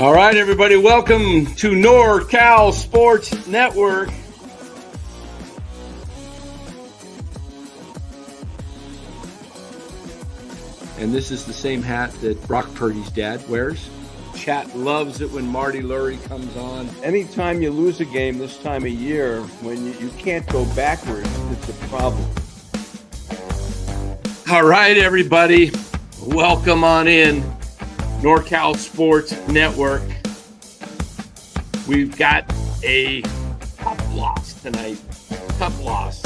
All right, everybody, welcome to NorCal Sports Network. And this is the same hat that Brock Purdy's dad wears. Chat loves it when Marty Lurie comes on. Anytime you lose a game this time of year, when you can't go backwards, it's a problem. All right, everybody, welcome on in. NorCal Sports Network. We've got a tough loss tonight. Tough loss.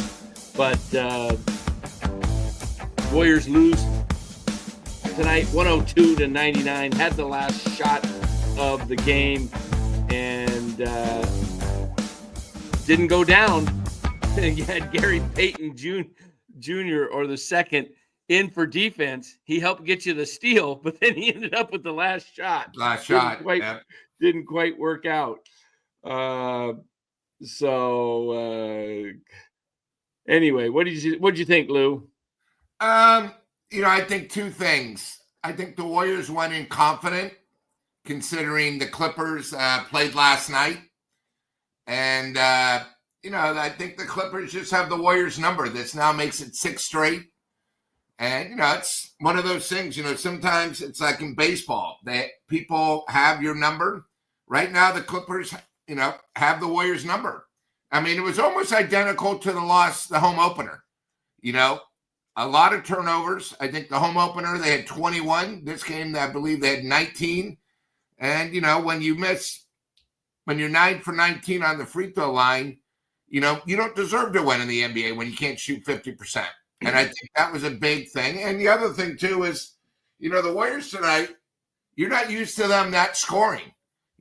But Warriors lose tonight 102-99. Had the last shot of the game and didn't go down. You had Gary Payton Jr. or the second in for defense. He helped get you the steal, but then he ended up with the last shot. Didn't quite work out. Anyway, what did you think, Lou? I think two things. I think the Warriors went in confident, considering the Clippers played last night. And, I think the Clippers just have the Warriors number. This now makes it 6 straight. And, it's one of those things, sometimes it's like in baseball that people have your number. Right now, the Clippers, have the Warriors number. I mean, it was almost identical to the home opener. A lot of turnovers. I think the home opener, they had 21. This game, I believe they had 19. And, when you're 9 for 19 on the free throw line, you don't deserve to win in the NBA when you can't shoot 50%. And I think that was a big thing. And the other thing, too, is, the Warriors tonight, you're not used to them not scoring.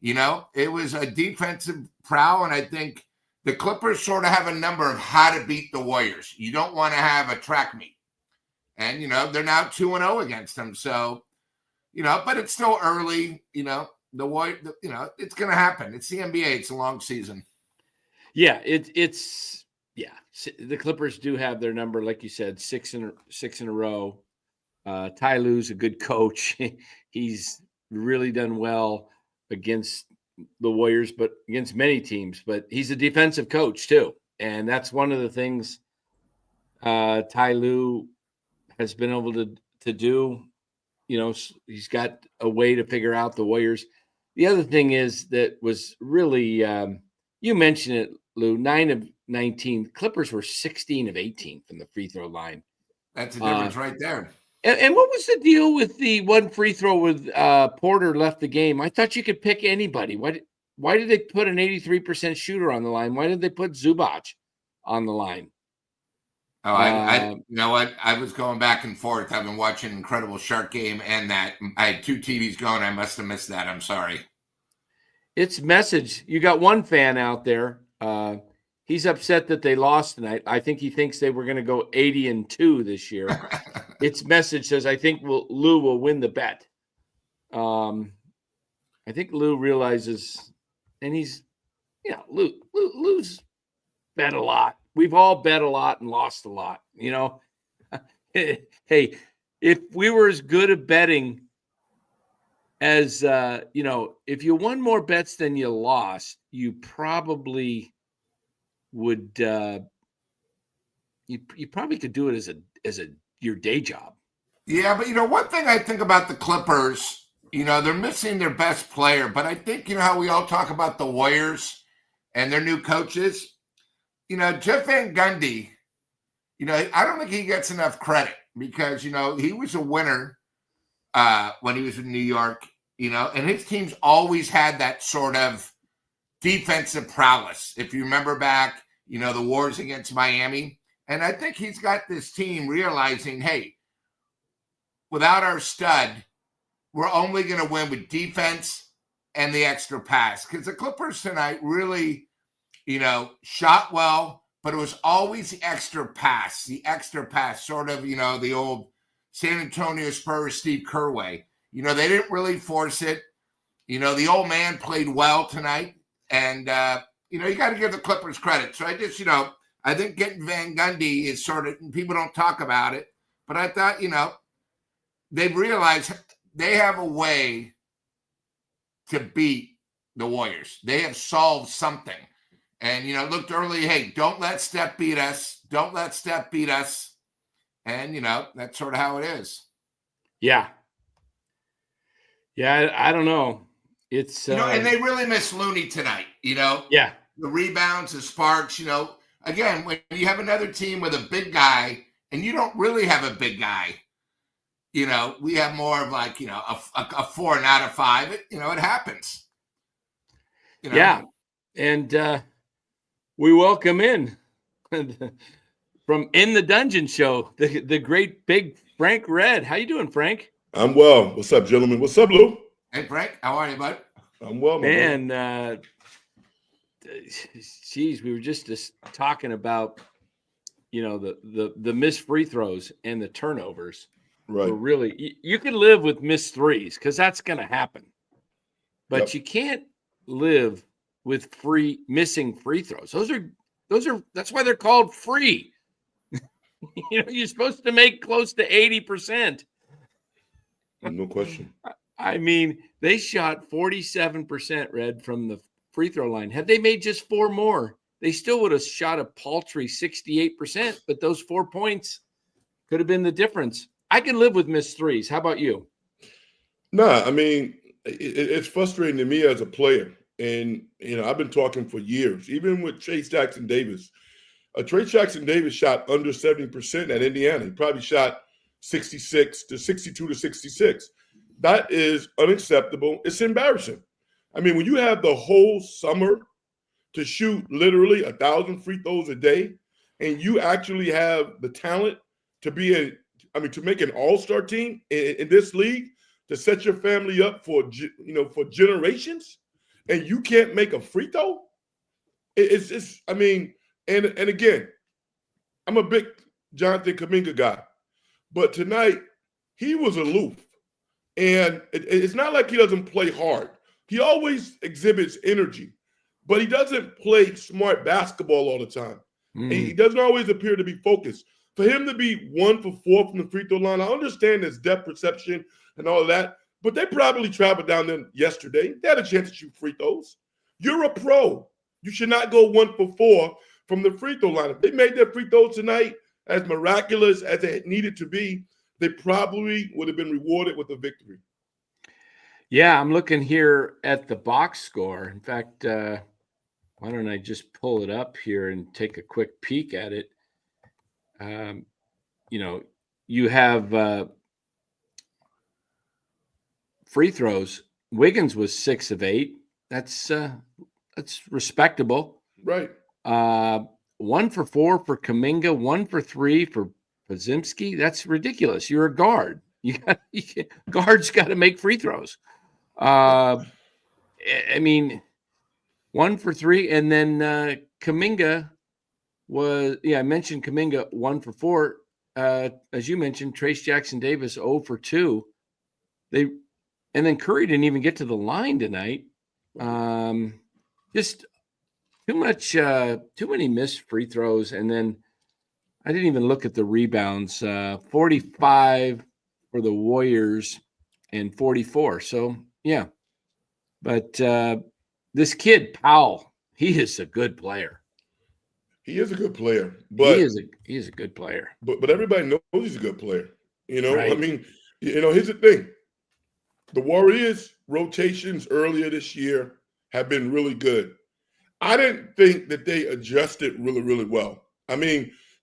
It was a defensive prowl, and I think the Clippers sort of have a number of how to beat the Warriors. You don't want to have a track meet. And, they're now 2-0 against them. So, but it's still early. The Warriors, it's going to happen. It's the NBA. It's a long season. Yeah, the Clippers do have their number, like you said, six in a row. Ty Lue's a good coach. He's really done well against the Warriors, but against many teams. But he's a defensive coach too, and that's one of the things Ty Lue has been able to do. He's got a way to figure out the Warriors. The other thing is that was really you mentioned it, Lou. 9 of 19. Clippers were 16 of 18 from the free throw line. That's a difference right there. And what was the deal with the one free throw with Porter left the game? I thought you could pick anybody. Why did they put an 83% shooter on the line? Why did they put Zubac on the line? Oh, I you know what? I was going back and forth. I've been watching Incredible Shark Game and that. I had 2 TVs going. I must have missed that. I'm sorry. It's message. You got one fan out there. He's upset that they lost tonight. I think he thinks they were going to go 80-2 this year. Its message says, I think Lou will win the bet. I think Lou realizes, and he's, Lou's bet a lot. We've all bet a lot and lost a lot, Hey, if we were as good at betting as, if you won more bets than you lost, you probably would, you probably could do it as your day job. Yeah, but one thing I think about the Clippers, they're missing their best player, but I think how we all talk about the Warriors and their new coaches. Jeff Van Gundy, I don't think he gets enough credit because, he was a winner when he was in New York, and his teams always had that sort of defensive prowess. If you remember back, the wars against Miami. And I think he's got this team realizing, hey, without our stud, we're only going to win with defense and the extra pass. Because the Clippers tonight really, shot well, but it was always the extra pass, sort of, the old San Antonio Spurs Steve Kerr way. They didn't really force it. The old man played well tonight. And, you got to give the Clippers credit. So I just, I think getting Van Gundy is sort of, people don't talk about it, but I thought, they've realized they have a way to beat the Warriors. They have solved something. And, looked early, hey, don't let Steph beat us. Don't let Steph beat us. And, that's sort of how it is. Yeah. Yeah, I don't know. It's and they really miss Looney tonight, Yeah. The rebounds, the sparks, Again, when you have another team with a big guy and you don't really have a big guy, we have more of like, a 4 out of 5. It happens. Yeah. And we welcome in from In the Dungeon Show, the great big Frank Red. How you doing, Frank? I'm well. What's up, gentlemen? What's up, Lou? Hey, Frank. How are you, bud? I'm well, man. Geez, we were just talking about, the missed free throws and the turnovers. Right. Really, you can live with missed threes because that's going to happen, but you can't live with missing free throws. That's why they're called free. You're supposed to make close to 80%. No question. I mean, they shot 47%, Red, from the free throw line. Had they made just 4 more, they still would have shot a paltry 68%, but those 4 points could have been the difference. I can live with missed threes. How about you? Nah, I mean, it's frustrating to me as a player. And, I've been talking for years, even with Trayce Jackson-Davis. Trayce Jackson-Davis shot under 70% at Indiana. He probably shot 62 to 66. That is unacceptable. It's embarrassing. I mean, when you have the whole summer to shoot literally 1,000 free throws a day, and you actually have the talent to to make an all-star team in this league, to set your family up for generations, and you can't make a free throw, it's just, and again, I'm a big Jonathan Kuminga guy, but tonight he was aloof, and it's not like he doesn't play hard. He always exhibits energy, but he doesn't play smart basketball all the time. And he doesn't always appear to be focused. For him to be 1 for 4 from the free throw line, I understand his depth perception and all of that, but they probably traveled down there yesterday. They had a chance to shoot free throws. You're a pro. You should not go 1 for 4 from the free throw line. If they made their free throws tonight, as miraculous as it needed to be, they probably would have been rewarded with a victory. Yeah, I'm looking here at the box score. In fact, why don't I just pull it up here and take a quick peek at it? You have free throws. Wiggins was 6 of 8. That's respectable. Right. 1 for 4 for Kuminga, 1 for 3 for Podziemski. That's ridiculous. You're a guard. Guards got to make free throws. 1 for 3, and then Kuminga was, I mentioned Kuminga 1 for 4. As you mentioned, Trayce Jackson-Davis 0 for 2. And then Curry didn't even get to the line tonight. Just too many missed free throws, and then I didn't even look at the rebounds. 45 for the Warriors and 44. So yeah, but this kid Powell, he is a good player. He is a good player, but he is a good player. But everybody knows he's a good player. Right. Here's the thing: the Warriors' rotations earlier this year have been really good. I didn't think that they adjusted really, really well.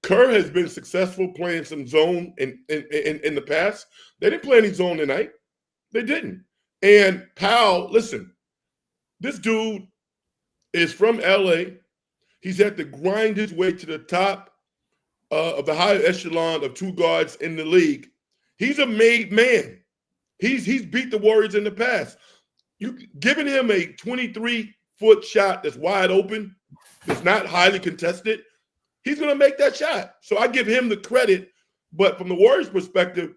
Kerr has been successful playing some zone in the past. They didn't play any zone tonight. They didn't. And Powell, listen, this dude is from LA. He's had to grind his way to the top of the high echelon of 2 guards in the league. He's a made man. He's beat the Warriors in the past. You giving him a 23-foot shot that's wide open, that's not highly contested, he's going to make that shot. So I give him the credit. But from the Warriors' perspective,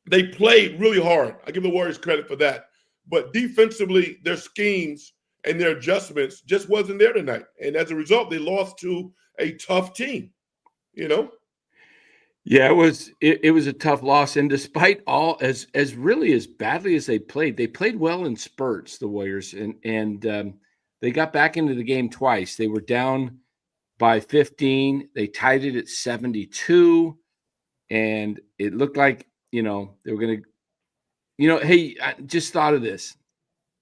they played really hard. I give the Warriors credit for that. But defensively, their schemes and their adjustments just wasn't there tonight. And as a result, they lost to a tough team, Yeah, it was a tough loss, and despite all as really as badly as they played well in spurts, the Warriors, and they got back into the game twice. They were down by 15. They tied it at 72, and it looked like, they were going to, hey, I just thought of this.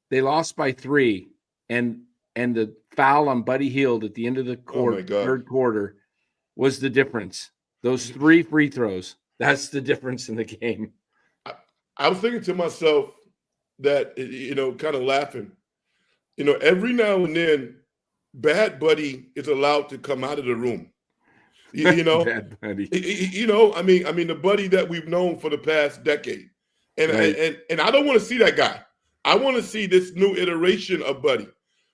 They lost by 3, and the foul on Buddy Hield at the end of the Oh my God. third quarter was the difference. Those 3 free throws, that's the difference in the game. I was thinking to myself that, kind of laughing, every now and then, Bad Buddy is allowed to come out of the room. Bad Buddy. I mean, the Buddy that we've known for the past decade, and Right. and I don't want to see that guy. I want to see this new iteration of Buddy.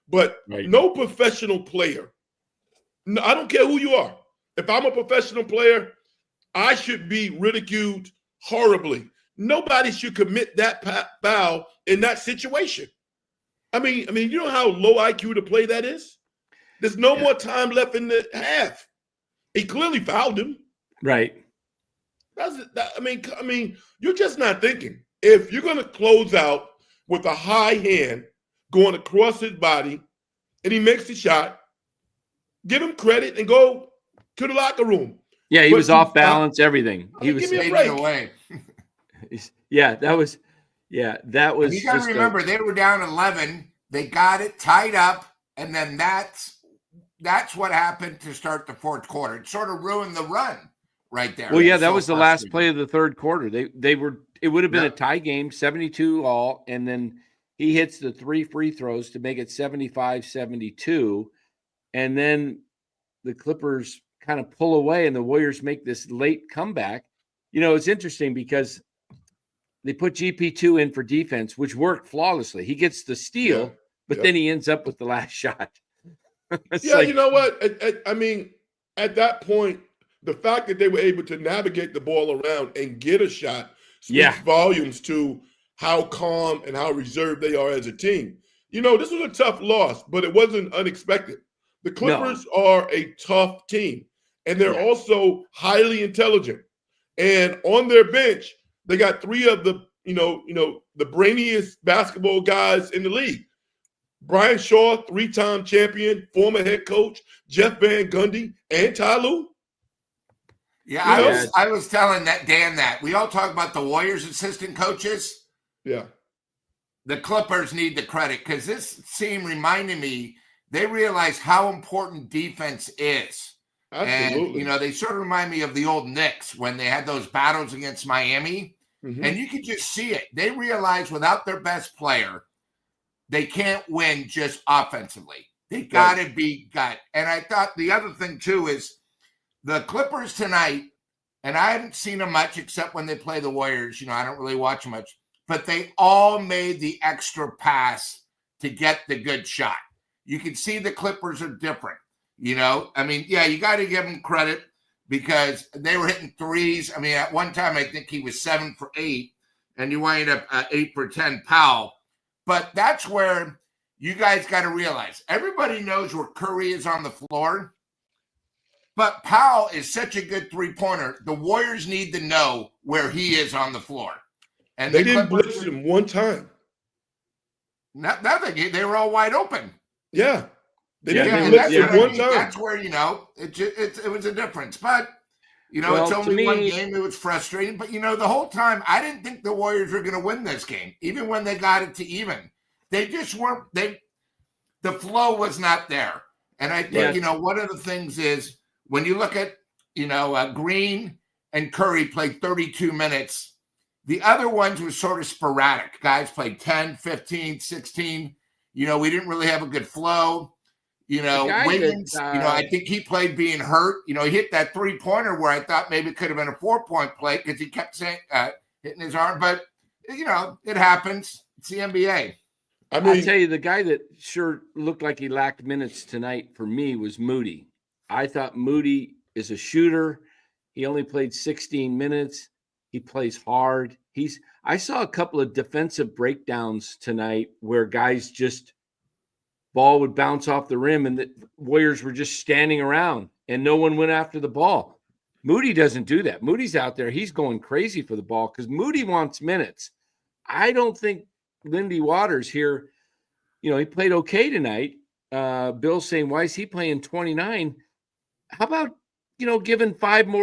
But Right. no professional player. No, I don't care who you are. If I'm a professional player, I should be ridiculed horribly. Nobody should commit that foul in that situation. I mean, you know how low IQ to play that is? There's no more time left in the half. He clearly fouled him. Right. I mean, you're just not thinking. If you're going to close out with a high hand going across his body and he makes the shot, give him credit and go to the locker room. Yeah, he was off balance, everything. He was give me a Take break. it away. that was. You got to remember, they were down 11. They got it tied up, and then that's what happened to start the fourth quarter. It sort of ruined the run right there. Well, yeah, that was the last play of the third quarter. They were. It would have been a tie game, 72 all, and then he hits the 3 free throws to make it 75-72, and then the Clippers kind of pull away, and the Warriors make this late comeback. It's interesting because they put GP2 in for defense, which worked flawlessly. He gets the steal, but then he ends up with the last shot. You know what? I mean, at that point, the fact that they were able to navigate the ball around and get a shot speaks volumes to how calm and how reserved they are as a team. This was a tough loss, but it wasn't unexpected. The Clippers are a tough team, and they're also highly intelligent. And on their bench, they got 3 of the, the brainiest basketball guys in the league. Brian Shaw, 3-time champion, former head coach, Jeff Van Gundy, and Ty Lue. Yeah, I was telling Dan that. We all talk about the Warriors assistant coaches. Yeah. The Clippers need the credit because this team reminded me, they realize how important defense is. Absolutely. And, they sort of remind me of the old Knicks when they had those battles against Miami. Mm-hmm. And you could just see it. They realize without their best player, they can't win just offensively. They got to be gut. And I thought the other thing, too, is the Clippers tonight, and I haven't seen them much except when they play the Warriors. I don't really watch them much. But they all made the extra pass to get the good shot. You can see the Clippers are different. You got to give them credit because they were hitting threes. I mean, at one time, I think he was 7 for 8, and you wind up 8 for 10, Powell. But that's where you guys got to realize everybody knows where Curry is on the floor, but Powell is such a good three-pointer. The Warriors need to know where he is on the floor. And they didn't blitz him one time. Nothing. They were all wide open. Yeah. They didn't blitz him one time. That's where, it was a difference. But, it's only one game. It was frustrating. But, the whole time, I didn't think the Warriors were going to win this game, even when they got it to even. They just weren't. The flow was not there. And I think, one of the things is when you look at, Green and Curry played 32 minutes. The other ones were sort of sporadic. Guys played 10, 15, 16. We didn't really have a good flow. Wiggins, I think he played being hurt. He hit that 3-pointer where I thought maybe it could have been a 4-point play because he kept saying hitting his arm. But, it happens. It's the NBA. I mean, I'll tell you, the guy that sure looked like he lacked minutes tonight for me was Moody. I thought Moody is a shooter. He only played 16 minutes. He plays hard. I saw a couple of defensive breakdowns tonight where guys just ball would bounce off the rim and the Warriors were just standing around and no one went after the ball. Moody doesn't do that. Moody's out there. He's going crazy for the ball because Moody wants minutes. I don't think Lindy Waters here, he played okay tonight. Bill's saying, why is he playing 29? How about, giving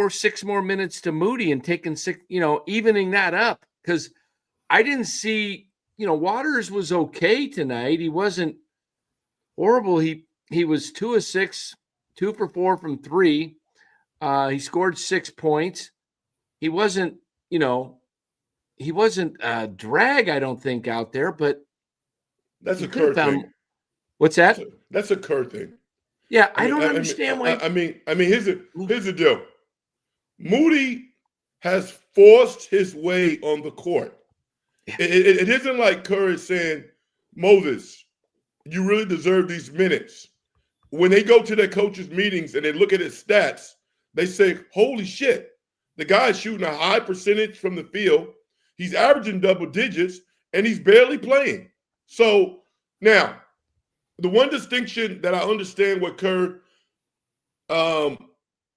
6 more minutes to Moody and taking 6, evening that up? Because I didn't see, Waters was okay tonight. He wasn't horrible. He was 2 of 6, 2 for 4 from 3. He scored 6 points. He wasn't a drag, I don't think, out there, but that's a Kerr thing. What's that? That's a Kerr thing. Yeah, I don't understand why. I mean, here's the deal. Moody has forced his way on the court. Yeah. It isn't like Kerr is saying, Moses, you really deserve these minutes. When they go to their coaches' meetings and they look at his stats, they say, holy shit, the guy's shooting a high percentage from the field. He's averaging double digits, and he's barely playing. So now, the one distinction that I understand what Kerr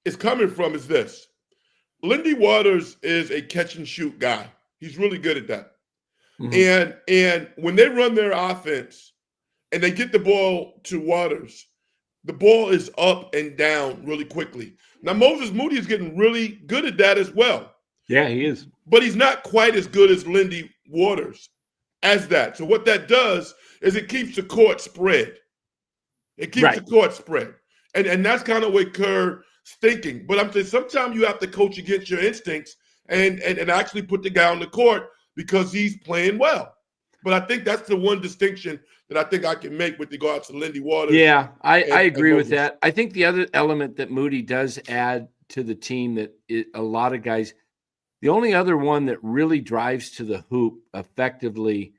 is coming from is this. Lindy Waters is a catch-and-shoot guy. He's really good at that. Mm-hmm. And when they run their offense and they get the ball to Waters, the ball is up and down really quickly. Now, Moses Moody is getting really good at that as well. Yeah, he is. But he's not quite as good as Lindy Waters as that. So what that does is it keeps the court spread. It keeps the court spread. And that's kind of what Kerr's thinking. But I'm saying sometimes you have to coach against your instincts and actually put the guy on the court because he's playing well. But I think that's the one distinction that I think I can make with regards to Lindy Waters. Yeah, I agree with that. I think the other element that Moody does add to the team that a lot of guys, the only other one that really drives to the hoop effectively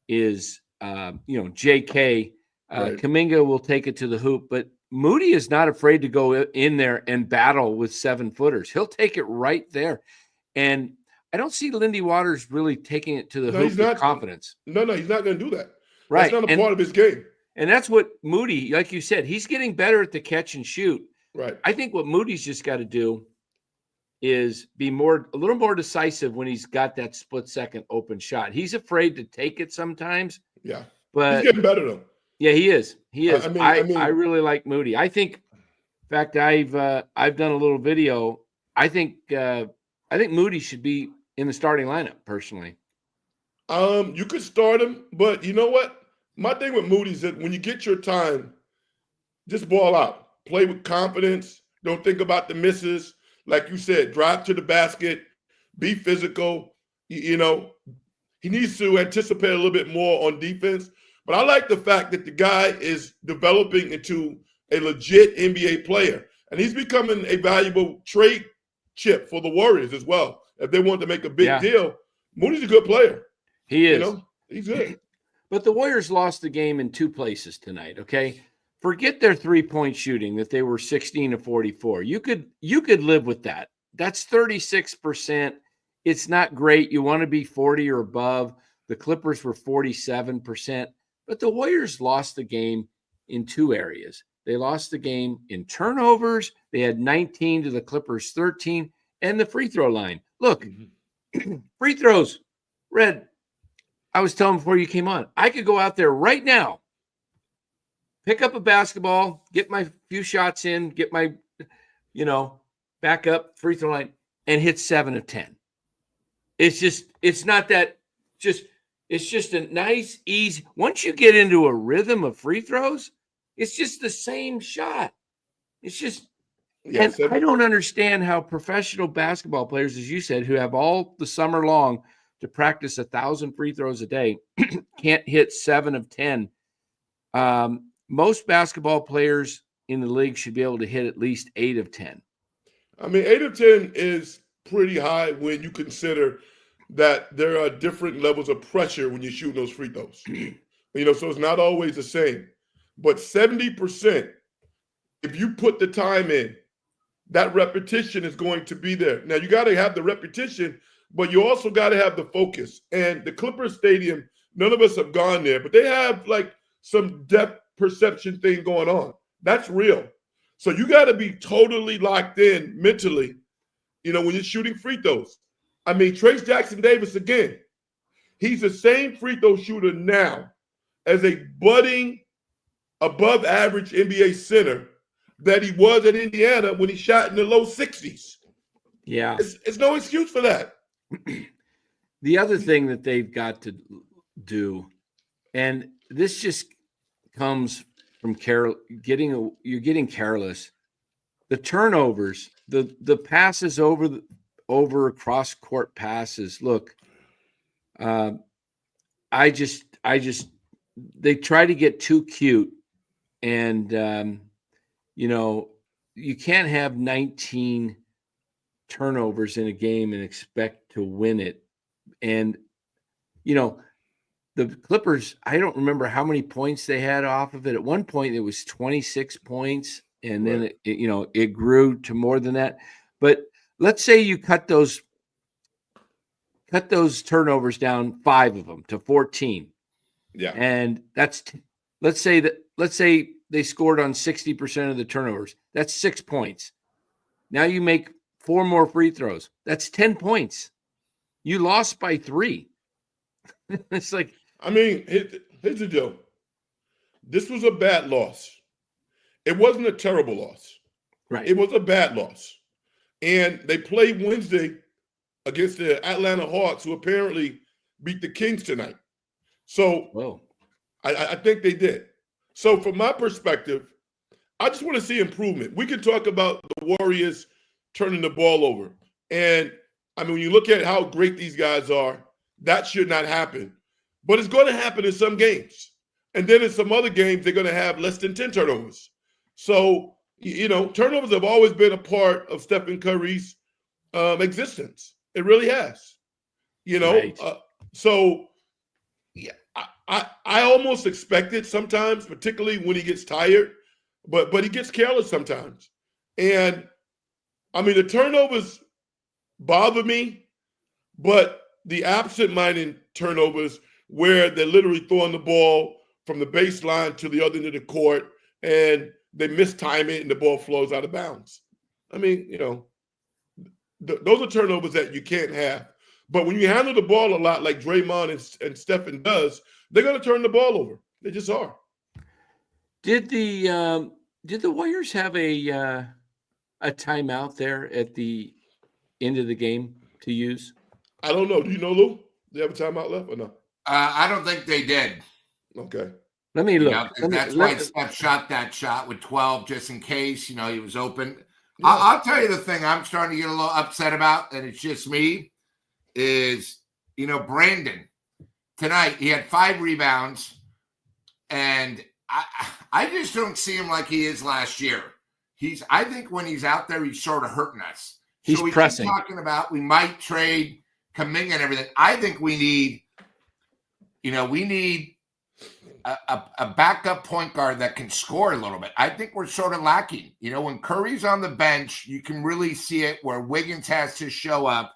is, JK. Kuminga will take it to the hoop, but Moody is not afraid to go in there and battle with 7-footers. He'll take it right there. And I don't see Lindy Waters really taking it to the hoop with confidence. No, he's not going to do that. Right. That's not a part of his game. And that's what Moody, like you said, he's getting better at the catch and shoot. Right. I think what Moody's just got to do is be a little more decisive when he's got that split-second open shot. He's afraid to take it sometimes. Yeah. But he's getting better, though. Yeah, he is. He is. I really like Moody. I think, in fact, I've done a little video. I think Moody should be in the starting lineup, personally. You could start him, but you know what? My thing with Moody is that when you get your time, just ball out. Play with confidence. Don't think about the misses. Like you said, drive to the basket. Be physical. He needs to anticipate a little bit more on defense. But I like the fact that the guy is developing into a legit NBA player. And he's becoming a valuable trade chip for the Warriors as well. If they want to make a big deal, Moody's a good player. He is. He's good. But the Warriors lost the game in 2 places tonight, okay? Forget their three-point shooting that they were 16 to 44. You could live with that. That's 36%. It's not great. You want to be 40 or above. The Clippers were 47%. But the Warriors lost the game in 2 areas. They lost the game in turnovers. They had 19 to the Clippers 13, and the free throw line. Look, free throws, Red, I was telling before you came on, I could go out there right now, pick up a basketball, get my few shots in, get my, back up free throw line, and hit 7 of 10. It's just a nice, easy. Once you get into a rhythm of free throws, it's just the same shot. It's just, and I don't understand how professional basketball players, as you said, who have all the summer long to practice 1,000 free throws a day, can't hit 7 of 10. Most basketball players in the league should be able to hit at least 8 of 10. I mean, 8 of 10 is pretty high when you consider that there are different levels of pressure when you shoot those free throws. So it's not always the same. But 70%, if you put the time in, that repetition is going to be there. Now, you got to have the repetition, but you also got to have the focus. And the Clippers Stadium, none of us have gone there, but they have like some depth perception thing going on. That's real. So you got to be totally locked in mentally when you're shooting free throws. I mean, Trace Jackson Davis, again, he's the same free throw shooter now as a budding, above average NBA center that he was at Indiana when he shot in the low 60s. Yeah. It's no excuse for that. The other thing that they've got to do, and this just comes from you're getting careless. The turnovers, the passes over cross court passes. Look, I just they try to get too cute, and you can't have 19 turnovers in a game and expect to win it. And the Clippers, I don't remember how many points they had off of it. At one point, it was 26 points, and then it grew to more than that. But let's say you cut those turnovers down, 5 of them to 14. Yeah, and that's let's say they scored on 60% of the turnovers. That's 6 points. Now you make 4 more free throws. That's 10 points. You lost by 3. It's like, I mean, here's the deal. This was a bad loss. It wasn't a terrible loss. right. It was a bad loss. And they played Wednesday against the Atlanta Hawks, who apparently beat the Kings tonight. So Whoa. I think they did. So from my perspective, I just want to see improvement. We can talk about the Warriors turning the ball over. And, I mean, when you look at how great these guys are, that should not happen. But it's going to happen in some games. And then in some other games, they're going to have less than 10 turnovers. So, turnovers have always been a part of Stephen Curry's existence. It really has. Right. So yeah, I almost expect it sometimes, particularly when he gets tired, but he gets careless sometimes. And, I mean, the turnovers bother me, but the absent-minded turnovers where they're literally throwing the ball from the baseline to the other end of the court and they mistime it and the ball flows out of bounds. I mean, those are turnovers that you can't have. But when you handle the ball a lot like Draymond and Stephen does, they're going to turn the ball over. They just are. Did the Warriors have a timeout there at the end of the game to use? I don't know. Do you know, Lou? Do they have a timeout left or no? I don't think they did. Okay. Let me look. That's why Steph shot that shot with 12 just in case, he was open. Yeah. I'll tell you the thing I'm starting to get a little upset about, and it's just me, is, Brandon. Tonight, he had 5 rebounds, and I just don't see him like he is last year. I think when he's out there, he's sort of hurting us. He's pressing. Talking about we might trade Kuminga and everything. I think we need a backup point guard that can score a little bit. I think we're sort of lacking. When Curry's on the bench, you can really see it where Wiggins has to show up.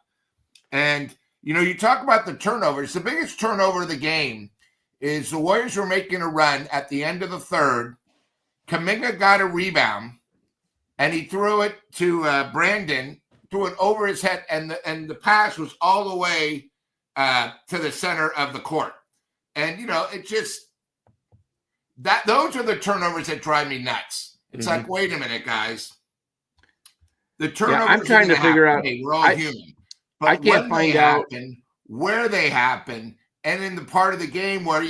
And, you talk about the turnovers. The biggest turnover of the game is the Warriors were making a run at the end of the third. Kuminga got a rebound, and he threw it to Brandon, threw it over his head, and the pass was all the way to the center of the court. And, it just – those are the turnovers that drive me nuts. It's like, wait a minute, guys. The turnovers I'm trying to figure out. Hey, we're all human. But I can't find out where they happen, and in the part of the game where,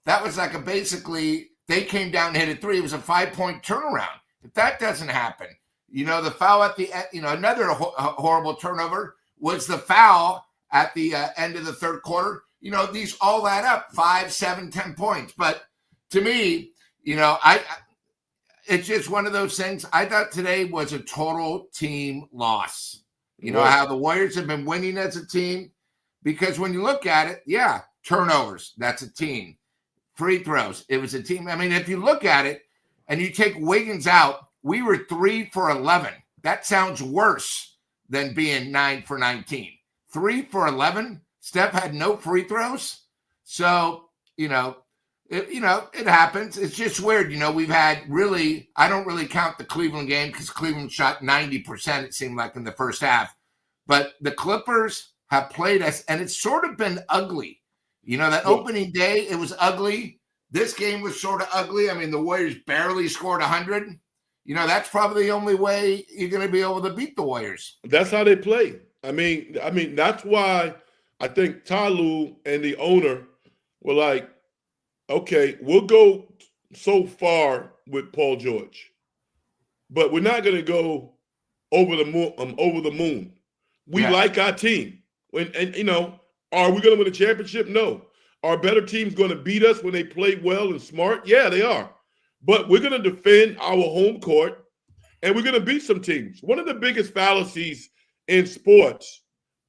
that was like basically they came down and hit a 3. It was a 5-point turnaround. If that doesn't happen, the foul at the end, another horrible turnover was the foul at the end of the third quarter. These all add up 5, 7, 10 points. But to me, it's just one of those things. I thought today was a total team loss. How the Warriors have been winning as a team, because when you look at it, yeah, turnovers, that's a team. Free throws, it was a team. I mean, if you look at it and you take Wiggins out, we were 3 for 11. That sounds worse than being 9 for 19. 3 for 11. Steph had no free throws. So, it happens. It's just weird. We've had I don't really count the Cleveland game because Cleveland shot 90%, it seemed like, in the first half. But the Clippers have played us, and it's sort of been ugly. That opening day, it was ugly. This game was sort of ugly. I mean, the Warriors barely scored 100. That's probably the only way you're going to be able to beat the Warriors. That's how they play. I mean, that's why I think Ty Lue and the owner were like, okay, we'll go so far with Paul George, but we're not going to go over the moon. We like our team. Are we going to win a championship? No. Are better teams going to beat us when they play well and smart? Yeah, they are. But we're going to defend our home court, and we're going to beat some teams. One of the biggest fallacies in sports,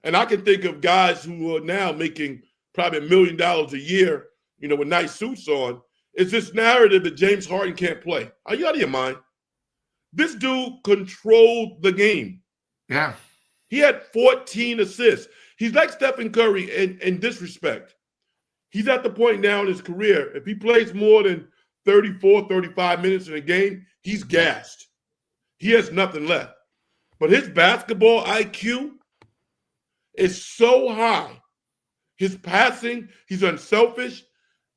and I can think of guys who are now making probably $1 million a year, with nice suits on, is this narrative that James Harden can't play. Are you out of your mind? This dude controlled the game. Yeah. He had 14 assists. He's like Stephen Curry in this respect. He's at the point now in his career, if he plays more than 34, 35 minutes in a game, he's gassed. He has nothing left. But his basketball IQ is so high. His passing, he's unselfish.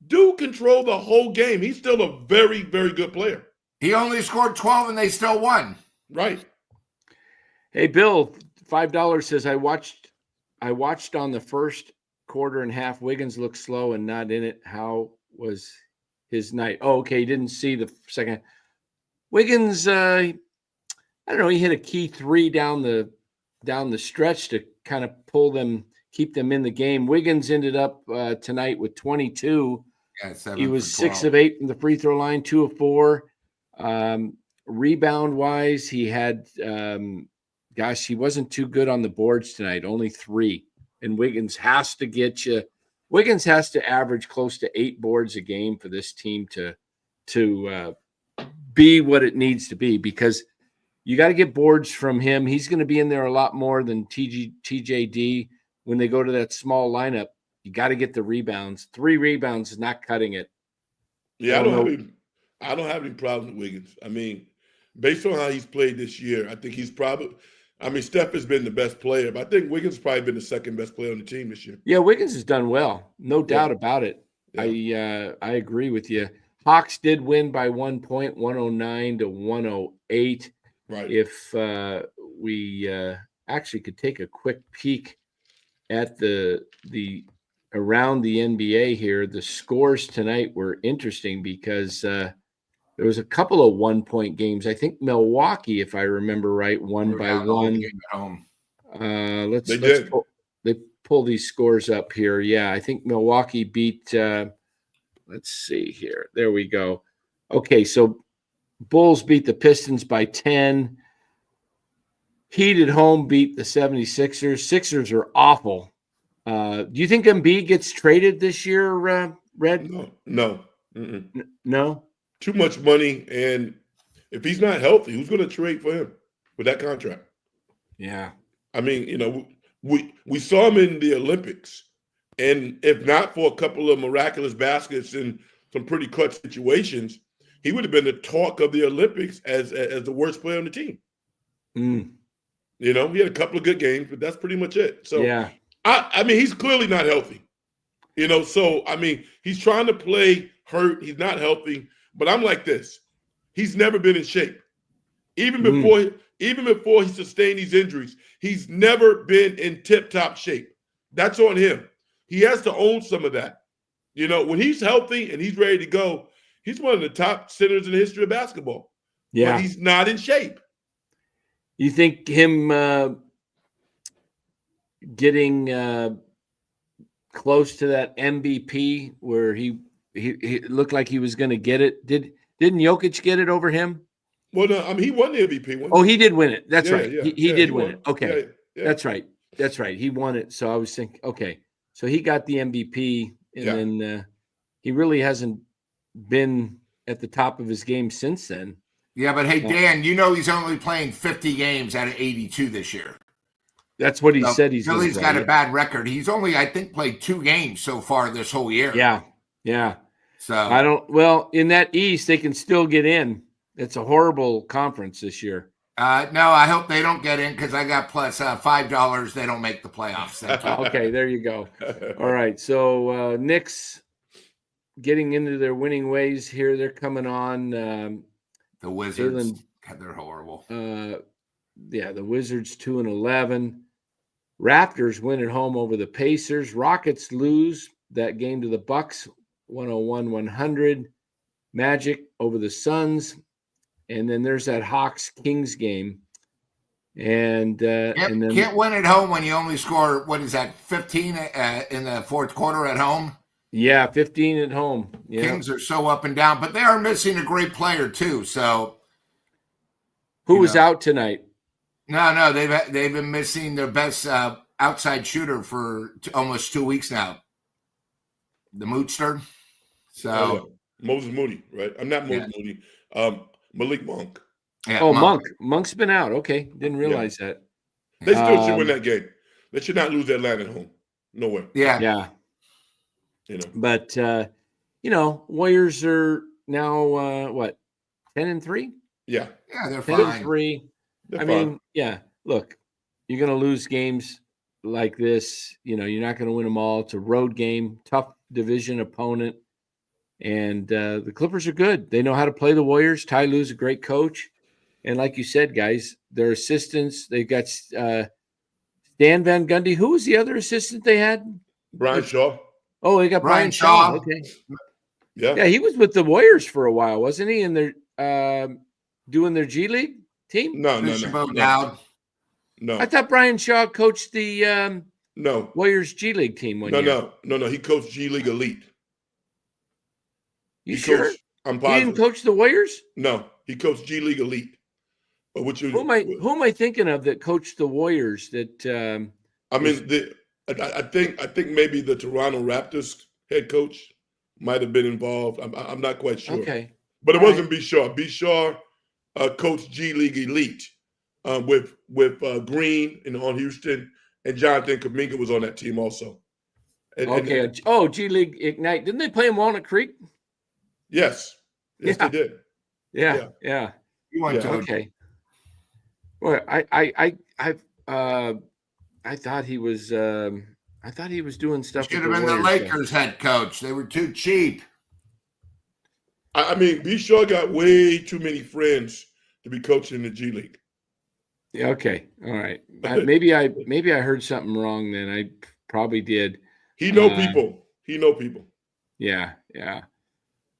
Dude controlled the whole game. He's still a very, very good player. He only scored 12 and they still won. Right. Hey, Bill, $5 says, I watched on the first quarter and half. Wiggins looked slow and not in it. How was his night? Oh, okay. He didn't see the second. Wiggins, I don't know. He hit a key three down the stretch to kind of keep them in the game. Wiggins ended up tonight with 22. Yeah, he was 6 of 8 from the free throw line, 2 of 4. Rebound wise, he had, he wasn't too good on the boards tonight, only 3. And Wiggins has to average close to 8 boards a game for this team to be what it needs to be, because you got to get boards from him. He's going to be in there a lot more than TJD when they go to that small lineup. You got to get the rebounds. 3 rebounds is not cutting it. Yeah, I don't have any problems with Wiggins. I mean, based on how he's played this year, I think he's probably – Steph has been the best player, but I think Wiggins has probably been the second best player on the team this year. Yeah, Wiggins has done well. No doubt about it. Yeah. I agree with you. Hawks did win by 1 point, 109-108. Right. If we actually could take a quick peek at the around the NBA here, the scores tonight were interesting because there was a couple of 1-point games. I think Milwaukee, if I remember right, won by 1. Let's pull these scores up here. Yeah, I think Milwaukee beat. Let's see here. There we go. Okay, so Bulls beat the Pistons by 10. Heat at home beat the 76ers. Sixers are awful. Do you think Embiid gets traded this year, Red? No. No? Too much money, and if he's not healthy, who's going to trade for him with that contract? Yeah. I mean, we saw him in the Olympics, and if not for a couple of miraculous baskets in some pretty clutch situations, he would have been the talk of the Olympics as the worst player on the team. He had a couple of good games, but that's pretty much it. So, yeah. I mean, he's clearly not healthy. So, I mean, he's trying to play hurt. He's not healthy. But I'm like this. He's never been in shape. Even before he sustained these injuries, he's never been in tip-top shape. That's on him. He has to own some of that. When he's healthy and he's ready to go, he's one of the top centers in the history of basketball. Yeah. But he's not in shape. You think him getting close to that MVP where he looked like he was going to get it? Didn't Jokic get it over him? Well, no, I mean, he won the MVP. Oh, he did win it. That's right. Yeah, he did win it. Okay. Yeah. That's right. He won it. So I was thinking, okay, so he got the MVP, and then he really hasn't been at the top of his game since then. Yeah, but hey, Dan, he's only playing 50 games out of 82 this year. That's what he said. He's got a bad record. He's only, I think, played 2 games so far this whole year. Yeah. So in that East, they can still get in. It's a horrible conference this year. No, I hope they don't get in because I got plus $5. They don't make the playoffs. That's all. Okay, there you go. All right, so Knicks getting into their winning ways here. They're coming on. The Wizards, God, they're horrible. The Wizards 2-11. Raptors win at home over the Pacers. Rockets lose that game to the Bucks, 101-100. Magic over the Suns, and then there's that Hawks-Kings game. And then can't win at home when you only score, what is that, 15 in the fourth quarter at home? Yeah, 15 at home. Yeah. Kings are so up and down, but they are missing a great player too. So who was out tonight? No, they've been missing their best outside shooter for almost 2 weeks now. The Mootster. So Moses Moody, right? I'm not Moses Moody. Malik Monk. Yeah, Monk. Monk's been out. Okay, didn't realize that. They still should win that game. They should not lose Atlanta at home. No way. Yeah. But Warriors are now 10-3? Yeah, they're 10-3. I mean, look, you're going to lose games like this. You're not going to win them all. It's a road game, tough division opponent. And the Clippers are good. They know how to play the Warriors. Ty Lue's a great coach. And like you said, guys, their assistants, they've got Stan Van Gundy. Who was the other assistant they had? Brian Shaw. Oh, they got Brian Shaw. Okay. Yeah, he was with the Warriors for a while, wasn't he? And they're doing their G League team? No. I thought Brian Shaw coached the Warriors G League team one year. No. He coached G League Elite. You sure? I'm positive. He didn't coach the Warriors? No, he coached G League Elite. Who am I thinking of that coached the Warriors? That I think maybe the Toronto Raptors head coach might have been involved. I'm not quite sure. Okay, but it wasn't B. Shaw. B. Shaw coached G League Elite with Green on Houston, and Jonathan Kuminga was on that team also. G League Ignite. Didn't they play in Walnut Creek? Yes, they did. Yeah. You went to okay. Well, I thought he was. I thought he was doing stuff. Should have been the Lakers head coach. They were too cheap. I mean, B. Shaw got way too many friends to be coaching the G League. Yeah. Okay. All right. Maybe I heard something wrong. Then I probably did. He know people. Yeah.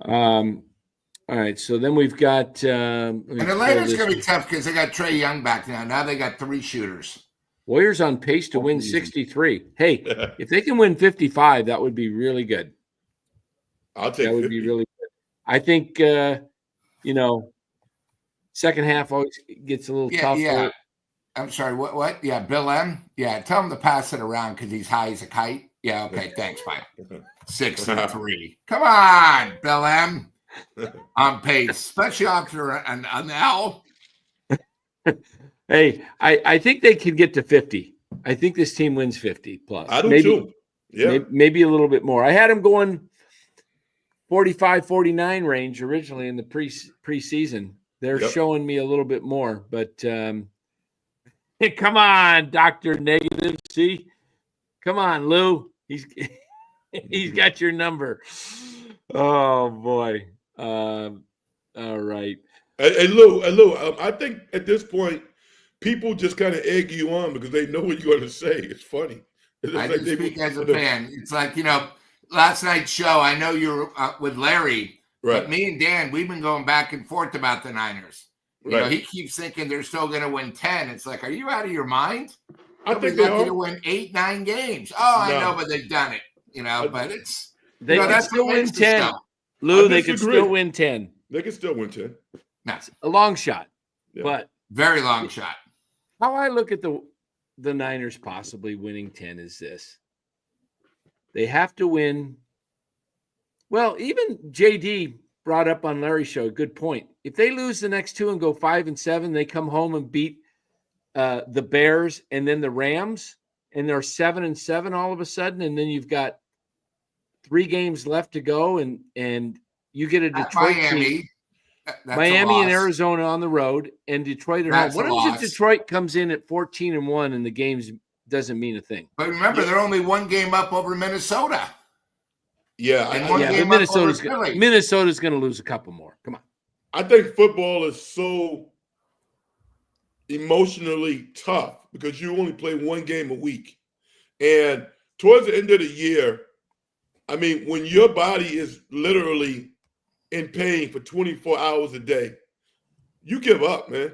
All right. So then we've got. And Atlanta's going to be tough because they got Trae Young back now. Now they got 3 shooters. Warriors on pace to win 63. Hey, if they can win 55, that would be really good. I'll take that. Would 50. be really good. I think second half always gets a little tougher. Yeah. I'm sorry. What? Yeah, Bill M. Yeah, tell him to pass it around because he's high as a kite. Yeah. Okay. Thanks. Bye. 6-3. Come on, Bill M. On pace, especially after an L. Hey, I think they could get to 50. I think this team wins 50 plus. I do too. Yeah. Maybe a little bit more. I had them going 45, 49 range originally in the preseason. They're showing me a little bit more, but come on, Dr. Negative. See? Come on, Lou. He's got your number. Oh boy. All right. Hey, Lou, I think at this point, people just kind of egg you on because they know what you're going to say. It's funny. I just speak as a fan. It's like, last night's show, I know you're with Larry, but me and Dan, we've been going back and forth about the Niners. You know, he keeps thinking they're still going to win 10. It's like, are you out of your mind? I think they're going to win 8-9 games. Oh, no. I know, but they've done it. But it's they can still win 10. Lou, they can still win 10. They can still win 10. No. A long shot, but very long shot. How I look at the Niners possibly winning 10 is this. They have to win. Well, even JD brought up on Larry's show, a good point. If they lose the next 2 and go 5-7, they come home and beat the Bears and then the Rams, and they're 7-7 all of a sudden, and then you've got 3 games left to go, and you get a Detroit Miami. team. That's Miami a and loss. Arizona on the road, and Detroit at That's home. a What happens if loss. Detroit comes in at 14-1 and the games doesn't mean a thing? But remember, they're only one game up over Minnesota. Yeah, And one Yeah, game but up over Philly. Minnesota's going to lose a couple more. Come on. I think football is so emotionally tough because you only play one game a week. And towards the end of the year, I mean, when your body is literally in pain for 24 hours a day, you give up, man.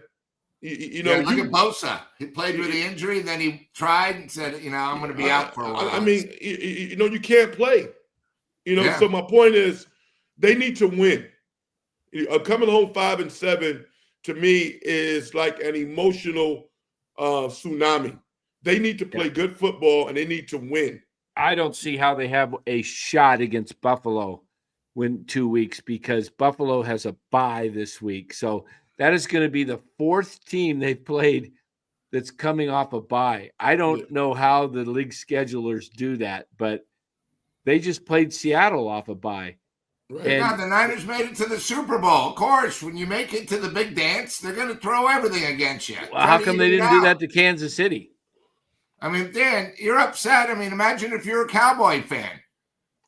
You know, look at Bosa. He played with the injury, then he tried and said, I'm going to be out for a while. I mean, you can't play. Yeah. So my point is they need to win. Coming home 5-7 to me is like an emotional tsunami. They need to play good football and they need to win. I don't see how they have a shot against Buffalo in 2 weeks because Buffalo has a bye this week. So that is going to be the fourth team they've played that's coming off a bye. I don't know how the league schedulers do that, but they just played Seattle off a bye. Right. And the Niners made it to the Super Bowl. Of course, when you make it to the big dance, they're going to throw everything against you. Well, how come they didn't do that to Kansas City? I mean, Dan, you're upset. I mean, imagine if you're a Cowboy fan.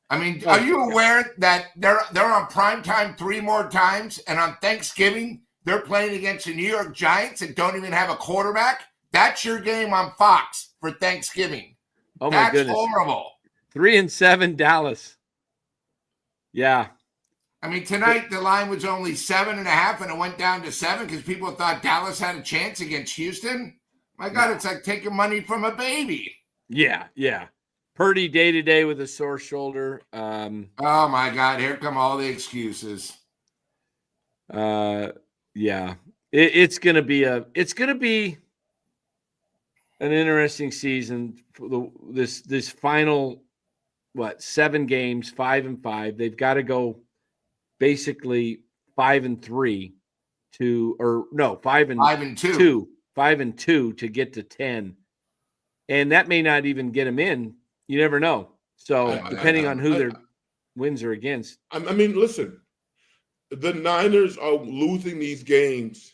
I mean, are you aware that they're on primetime 3 more times, and on Thanksgiving they're playing against the New York Giants that don't even have a quarterback? That's your game on Fox for Thanksgiving. Oh my goodness, horrible. 3-7 Dallas. Yeah. I mean, tonight the line was only 7.5, and it went down to 7 because people thought Dallas had a chance against Houston. My God, it's like taking money from a baby. Yeah. Purdy day-to-day with a sore shoulder. Oh my God, here come all the excuses. Yeah. It's gonna be an interesting season for this final 7 games, 5-5. They've got to go basically 5-3 5-2. 5-2 to get to 10. And that may not even get them in. You never know. So depending on who their wins are against. I mean, listen, the Niners are losing these games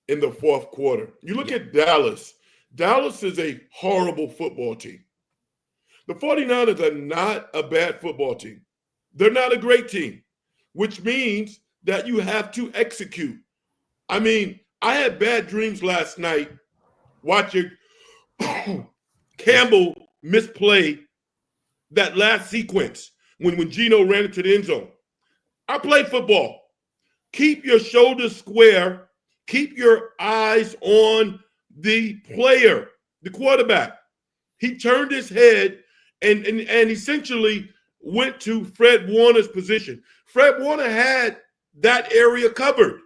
in the fourth quarter. You look at Dallas. Dallas is a horrible football team. The 49ers are not a bad football team. They're not a great team, which means that you have to execute. I mean, I had bad dreams last night watching Campbell misplay that last sequence when Geno ran into the end zone. I play football. Keep your shoulders square. Keep your eyes on the player, the quarterback. He turned his head and essentially went to Fred Warner's position. Fred Warner had that area covered.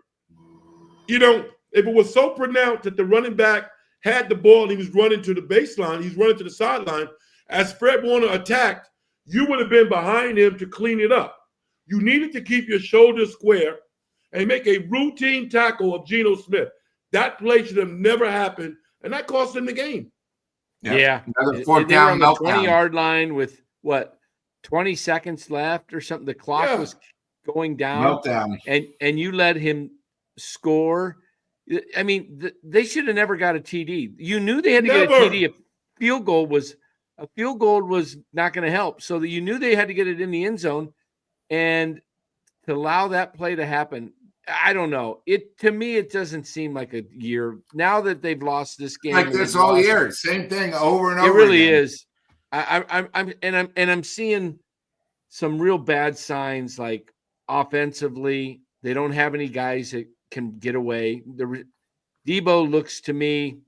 If it was so pronounced that the running back had the ball and he was running to the baseline, he's running to the sideline, as Fred Warner attacked, you would have been behind him to clean it up. You needed to keep your shoulders square and make a routine tackle of Geno Smith. That play should have never happened, and that cost him the game. Yeah. Another They 4th were down on the meltdown. 20-yard line with 20 seconds left or something. The clock was going down. Meltdown. And you let him score. I mean, they should have never got a TD. You knew they had to get a TD. A field goal was not going to help. So that you knew they had to get it in the end zone, and to allow that play to happen, I don't know. To me, it doesn't seem like a year now that they've lost this game. Like this all year, same thing over and over. It really again. is. I'm seeing some real bad signs, like offensively, they don't have any guys that can get away. Debo looks to me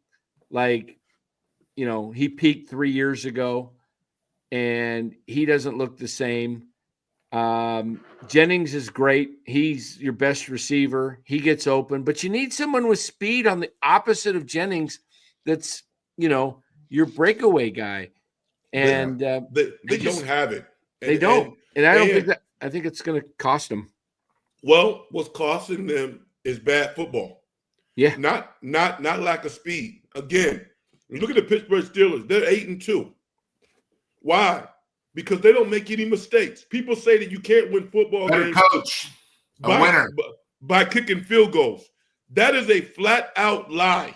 like, he peaked 3 years ago, and he doesn't look the same. Jennings is great. He's your best receiver. He gets open, but you need someone with speed on the opposite of Jennings. That's, your breakaway guy. And they don't have it. They don't. And I don't think that. I think it's going to cost them. Well, what's costing them is bad football. Yeah. Not lack of speed. Again, you look at the Pittsburgh Steelers. They're 8-2. Why? Because they don't make any mistakes. People say that you can't win football Better games. coach, a winner. by kicking field goals. That is a flat out lie.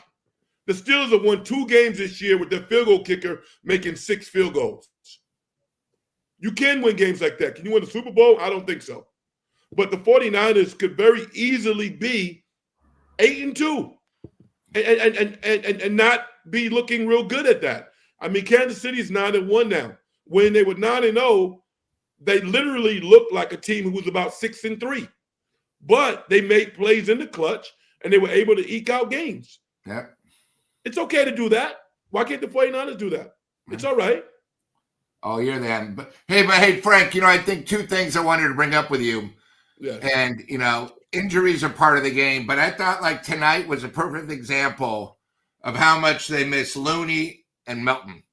The Steelers have won 2 games this year with their field goal kicker making 6 field goals. You can win games like that. Can you win a Super Bowl? I don't think so. But the 49ers could very easily be 8-2 and not be looking real good at that. I mean, Kansas City is 9-1 now. When they were 9-0, they literally looked like a team who was about 6-3. But they made plays in the clutch, and they were able to eke out games. Yeah. It's okay to do that. Why can't the 49ers do that? It's all right. Oh, you're the but hey, Frank, I think 2 things I wanted to bring up with you. Yeah. And, injuries are part of the game, but I thought like tonight was a perfect example of how much they miss Looney and Milton.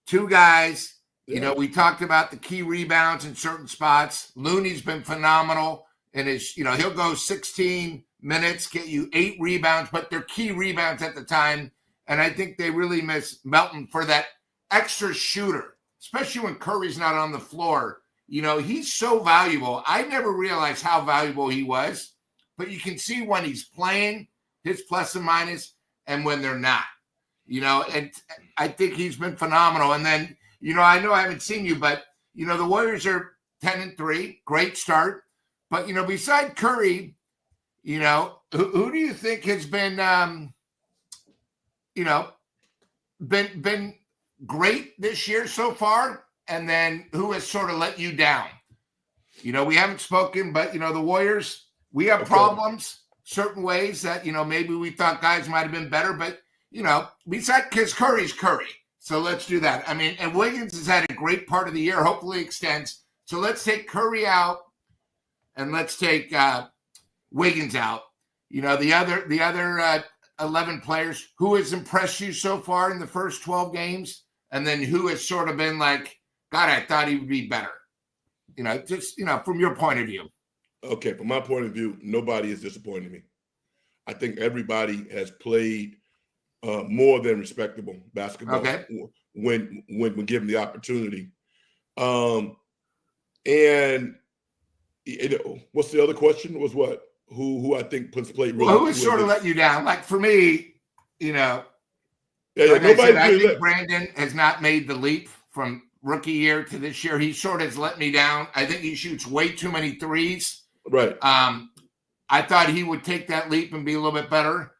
2 guys, we talked about the key rebounds in certain spots. Looney's been phenomenal and he'll go 16 minutes, get you 8 rebounds, but they're key rebounds at the time. And I think they really miss Melton for that extra shooter, especially when Curry's not on the floor. He's so valuable. I never realized how valuable he was, but you can see when he's playing, his plus and minus, and when they're not. And I think he's been phenomenal. And then, I know I haven't seen you, but, the Warriors are 10-3, great start. But, beside Curry, who do you think has been, been great this year so far? And then who has sort of let you down? We haven't spoken, but, the Warriors, we have problems certain ways that, maybe we thought guys might have been better, but, besides because Curry's Curry. So let's do that. I mean, and Wiggins has had a great part of the year, hopefully extends. So let's take Curry out and let's take Wiggins out. The other 11 players, who has impressed you so far in the first 12 games? And then who has sort of been like, God, I thought he would be better. From your point of view. Okay, from my point of view, nobody is disappointing me. I think everybody has played more than respectable basketball when given the opportunity. And what's the other question? Was what? Who I think has played really? Well, who has sort of let you down? Like for me, Yeah, I think Brandon has not made the leap from rookie year to this year. He sort of has let me down. I think he shoots way too many threes. Right. I thought he would take that leap and be a little bit better.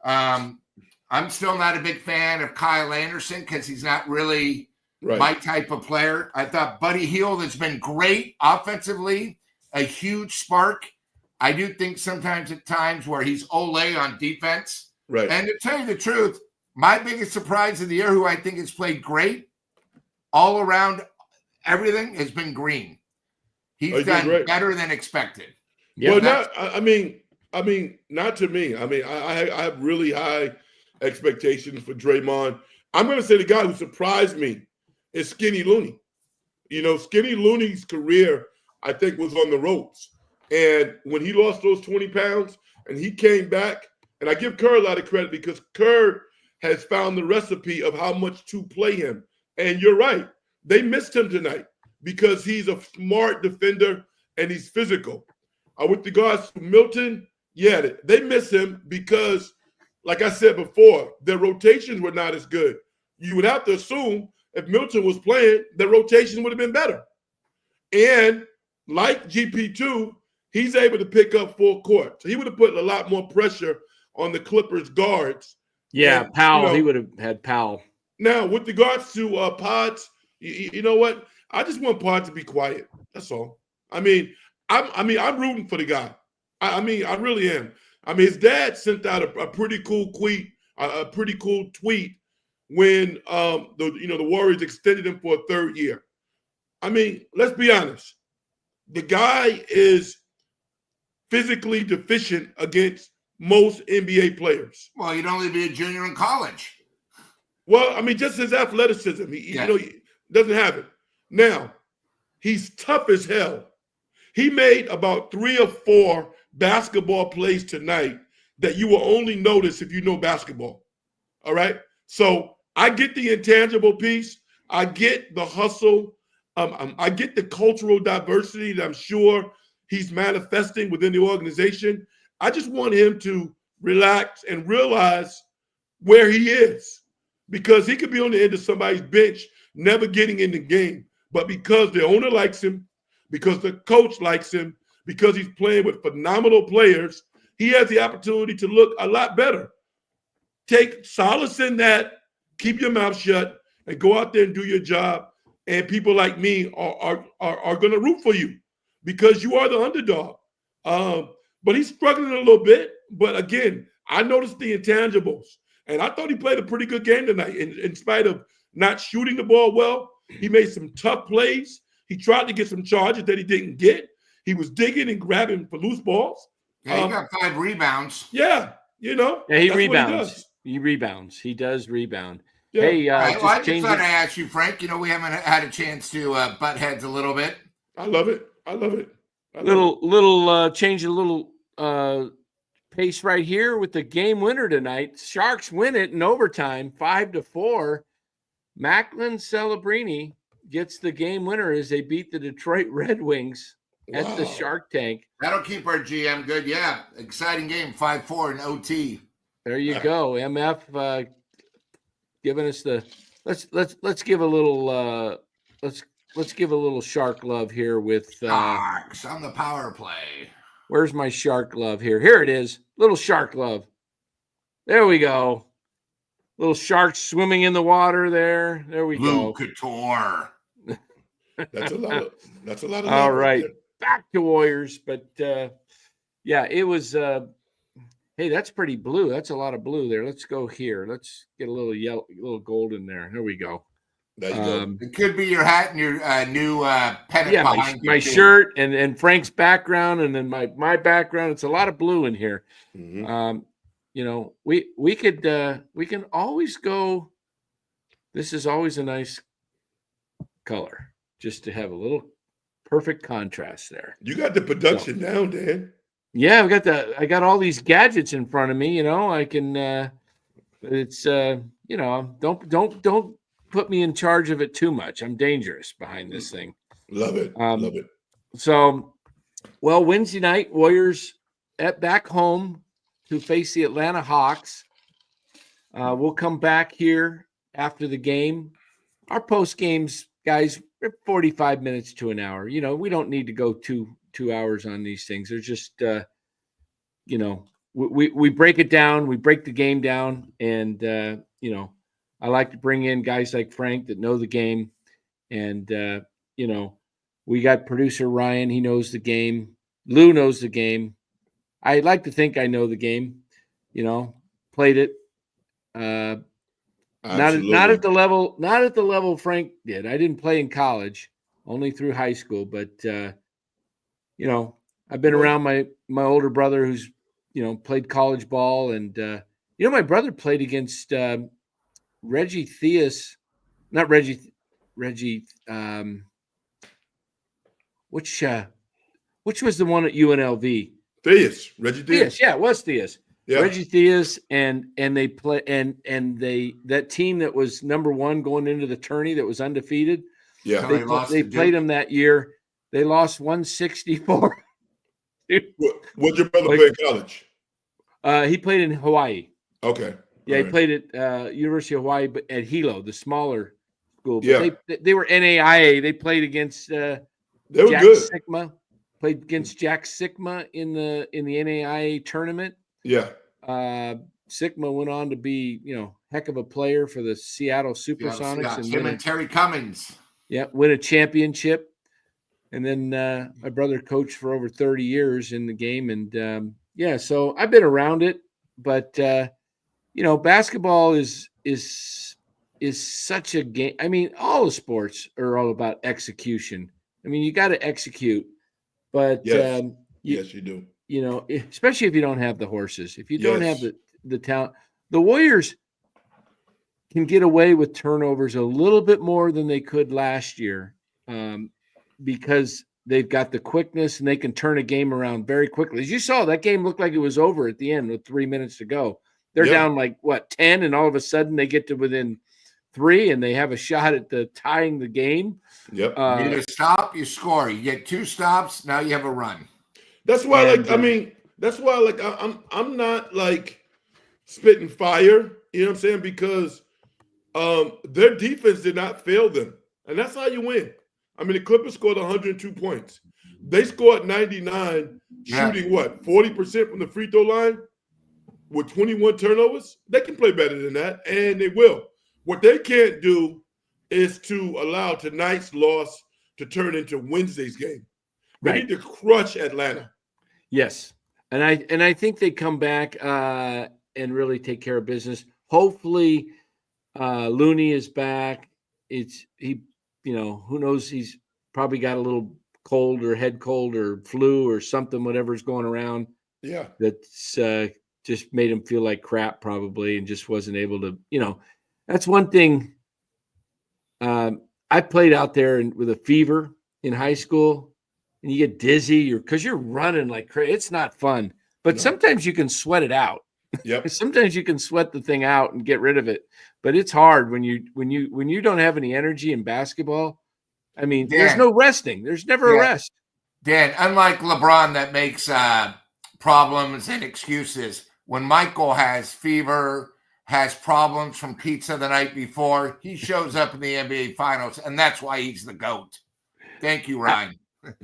I'm still not a big fan of Kyle Anderson because he's not really my type of player. I thought Buddy Hield has been great offensively, a huge spark. I do think sometimes at times where he's Olay on defense. Right. And to tell you the truth, my biggest surprise of the year, who I think has played great all around everything, has been Green. He's done better than expected. Yeah, well, not to me. I mean, I have really high expectations for Draymond. I'm going to say the guy who surprised me is Skinny Looney. Skinny Looney's career, I think, was on the ropes. And when he lost those 20 pounds and he came back, and I give Kerr a lot of credit because Kerr has found the recipe of how much to play him. And you're right. They missed him tonight because he's a smart defender and he's physical. With regards to Milton, they miss him because, like I said before, their rotations were not as good. You would have to assume if Milton was playing, the rotation would have been better. And like GP2, he's able to pick up full court. So he would have put a lot more pressure on the Clippers guards. Yeah, and, Powell, he would have had Powell. Now, with regards to Pods, you know what? I just want Pod to be quiet. That's all. I'm rooting for the guy. I really am. His dad sent out a pretty cool tweet, when the Warriors extended him for a 3rd year. Let's be honest. The guy is physically deficient against most NBA players. Well, he'd only be a junior in college. Well, just his athleticism. He doesn't have it. Now, he's tough as hell. He made about 3 or 4 basketball plays tonight that you will only notice if you know basketball. All right? So I get the intangible piece. I get the hustle. I get the cultural diversity that I'm sure he's manifesting within the organization. I just want him to relax and realize where he is, because he could be on the end of somebody's bench, never getting in the game. But because the owner likes him, because the coach likes him, because he's playing with phenomenal players, he has the opportunity to look a lot better. Take solace in that, keep your mouth shut, and go out there and do your job. And people like me are going to root for you because you are the underdog. But he's struggling a little bit. But again, I noticed the intangibles. And I thought he played a pretty good game tonight. In spite of not shooting the ball well, he made some tough plays. He tried to get some charges that he didn't get. He was digging and grabbing for loose balls. Yeah, he got 5 rebounds. Yeah, you know. Yeah, he rebounds. He rebounds. He does rebound. Yeah. Hey, I just thought I'd ask you, Frank. You know, we haven't had a chance to butt heads a little bit. I love it. I love it. Change a little pace right here with the game winner tonight. Sharks win it in overtime, 5-4. Macklin Celebrini gets the game winner as they beat the Detroit Red Wings at the Shark Tank. That'll keep our GM good. Yeah, exciting game, 5-4 in OT. There you go. MF giving us the let's give a little let's give a little Shark love here with Sharks on the power play. Where's my Shark love here? Here it is. Little Shark love. There we go. Little sharks swimming in the water there. There we Blue go. Couture. That's a lot of All love right. there. Back to Warriors. But yeah, it was hey, that's pretty blue. That's a lot of blue there. Let's go here. Let's get a little yellow, a little gold in there. There we go. There you go. It could be your hat and your new pennant. Yeah, behind my shirt and Frank's background and then my background. It's a lot of blue in here. Mm-hmm. You know, we can always go. This is always a nice color, just to have a little perfect contrast there. You got the production down, Dan. Yeah, I got all these gadgets in front of me. You know, I can. It's you know, don't put me in charge of it too much. I'm dangerous behind this thing. Love it. Love it. So, well, Wednesday night, Warriors back home to face the Atlanta Hawks. We'll come back here after the game. Our post games, guys, 45 minutes to an hour. You know, we don't need to go two hours on these things. They're just, you know, we break it down. We break the game down. And, you know, I like to bring in guys like Frank that know the game. And, you know, we got producer Ryan. He knows the game. Lou knows the game. I like to think I know the game, you know, played it. Not at the level Frank did. I didn't play in college, only through high school. But you know, I've been around my older brother who's, you know, played college ball, and you know, my brother played against Reggie Theus, not Reggie. Which was the one at UNLV? Reggie Theus. Yeah, it was Theus. Yeah. Reggie Theus, and they play and they that team that was number 1 going into the tourney that was undefeated. Yeah, they played them that year. They lost 164. What'd your brother play in college? He played in Hawaii. Okay. Yeah, he played at University of Hawaii, but at Hilo, the smaller school. But Yeah, they were NAIA. They played against they were Jack good. Sikma. Played against Jack Sikma in the NAIA tournament. Yeah. Sikma went on to be, you know, heck of a player for the Seattle Supersonics. Him and Terry Cummings. Yeah, win a championship. And then my brother coached for over 30 years in the game. And yeah, so I've been around it. But you know, basketball is such a game. I mean, all the sports are all about execution. I mean, you got to execute. But Yes. Yes, you do. You know, especially if you don't have the horses, if you don't have the talent, the Warriors can get away with turnovers a little bit more than they could last year because they've got the quickness and they can turn a game around very quickly. As you saw, that game looked like it was over at the end with 3 minutes to go. They're down like 10, and all of a sudden they get to within 3 and they have a shot at tying the game. Yep. You get a stop, you score. You get 2 stops, now you have a run. That's why, And, I'm not like spitting fire. You know what I'm saying? Because their defense did not fail them, and that's how you win. I mean, the Clippers scored 102 points. They scored 99, shooting 40% from the free throw line with 21 turnovers. They can play better than that, and they will. What they can't do is to allow tonight's loss to turn into Wednesday's game. They need to crush Atlanta. Yes, and I think they come back and really take care of business. Hopefully, Looney is back. Who knows? He's probably got a little cold or head cold or flu or something, whatever's going around. Yeah, that's just made him feel like crap probably, and just wasn't able to. That's one thing. I played out there with a fever in high school, and you get dizzy because you're running like crazy. It's not fun, but sometimes you can sweat it out. Yep. Sometimes you can sweat the thing out and get rid of it, but it's hard when you don't have any energy in basketball. I mean, there's no resting. There's never a rest. Dan, unlike LeBron that makes problems and excuses, when Michael has fever, has problems from pizza the night before, he shows up in the NBA Finals, and that's why he's the GOAT. Thank you, Ryan.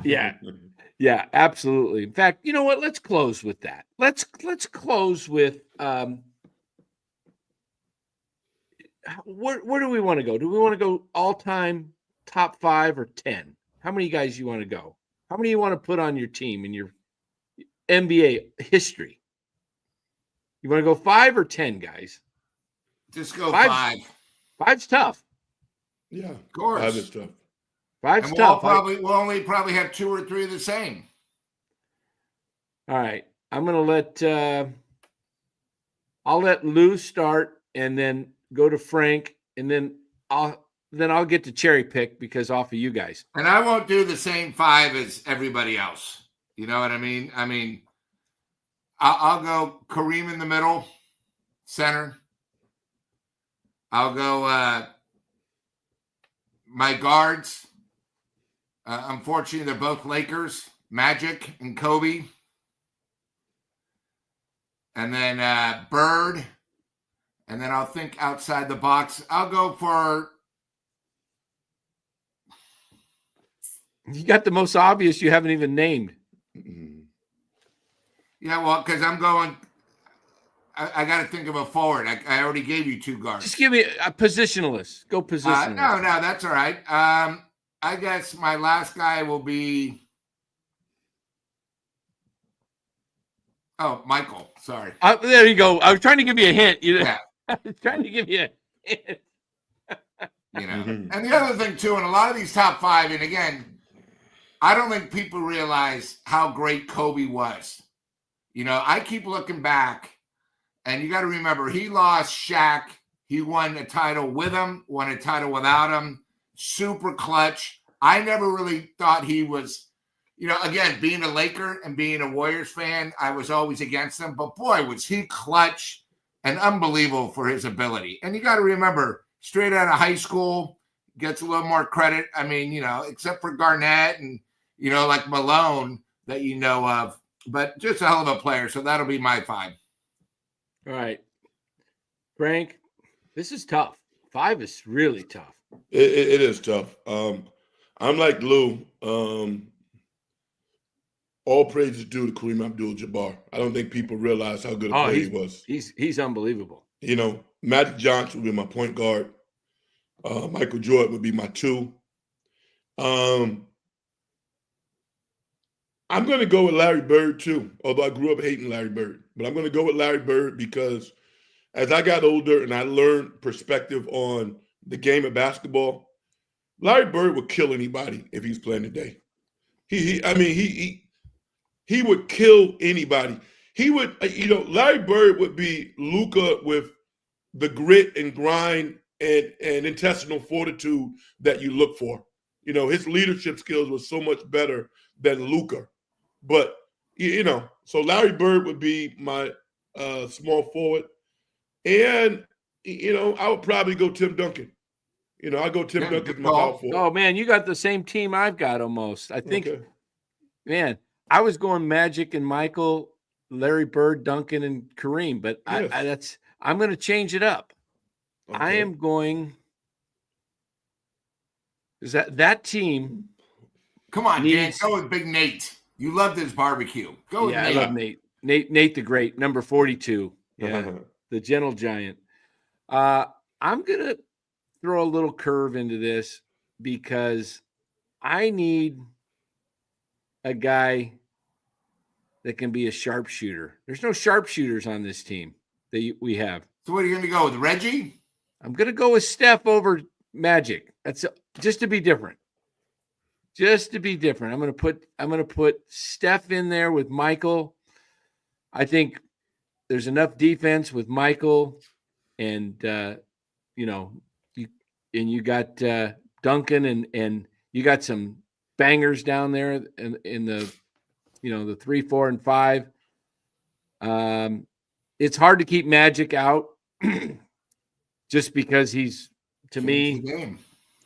Yeah, absolutely. In fact, you know what? Let's close with that. Let's close with where do we want to go? Do we want to go all-time top 5 or 10? How many guys you want to go? How many you want to put on your team in your NBA history? You want to go 5 or 10 guys? Just go 5. 5's tough. Yeah, of course. 5 is tough. 5's tough. We'll only probably have 2 or 3 of the same. All right. I'm going to let I'll let Lou start and then go to Frank, and then I'll get to cherry pick because off of you guys. And I won't do the same 5 as everybody else. You know what I mean? I mean, I'll go Kareem in the middle, center. I'll go my guards. Unfortunately, they're both Lakers, Magic and Kobe. And then Bird. And then I'll think outside the box. I'll go for... You got the most obvious you haven't even named. Yeah, well, because I'm going... I got to think of a forward. I already gave you 2 guards. Just give me a positionalist. Go positionalist. No, that's all right. I guess my last guy will be... Oh, Michael. Sorry. There you go. I was trying to give you a hint. Yeah. I was trying to give you a hint. And the other thing, too, in a lot of these top 5, and again, I don't think people realize how great Kobe was. I keep looking back, and you got to remember, he lost Shaq. He won a title with him, won a title without him. Super clutch. I never really thought he was, again, being a Laker and being a Warriors fan, I was always against him. But boy, was he clutch and unbelievable for his ability. And you got to remember, straight out of high school, gets a little more credit. I mean, except for Garnett and, like Malone that you know of. But just a hell of a player. So that'll be my 5. All right. Frank, this is tough. 5 is really tough. It is tough. I'm like Lou. All praise is due to Kareem Abdul-Jabbar. I don't think people realize how good a player he was. He's unbelievable. Magic Johnson would be my point guard. Michael Jordan would be my 2. I'm going to go with Larry Bird, too, although I grew up hating Larry Bird. But I'm going to go with Larry Bird because as I got older and I learned perspective on the game of basketball, Larry Bird would kill anybody if he's playing today. He would kill anybody. He would, Larry Bird would be Luka with the grit and grind and intestinal fortitude that you look for. His leadership skills were so much better than Luka. But, so Larry Bird would be my small forward. And, I would probably go Tim Duncan. I go Tim Duncan my power forward. Oh, man, you got the same team I've got almost. I think, man, I was going Magic and Michael, Larry Bird, Duncan, and Kareem, but Yes. I'm going to change it up. Okay. I am going. Is that team? Come on, Dan. Needs- Go with Big Nate. You love this barbecue. Go with Yeah, Nate. I love Nate. Nate the Great, number 42. Yeah, the gentle giant. I'm going to throw a little curve into this because I need a guy that can be a sharpshooter. There's no sharpshooters on this team that we have. So what are you going to go with, Reggie? I'm going to go with Steph over Magic. That's just to be different. Just to be different. I'm going to put Steph in there with Michael. I think there's enough defense with Michael, and you got Duncan, and you got some bangers down there in the the 3, 4, and 5. It's hard to keep Magic out just because he's, to me,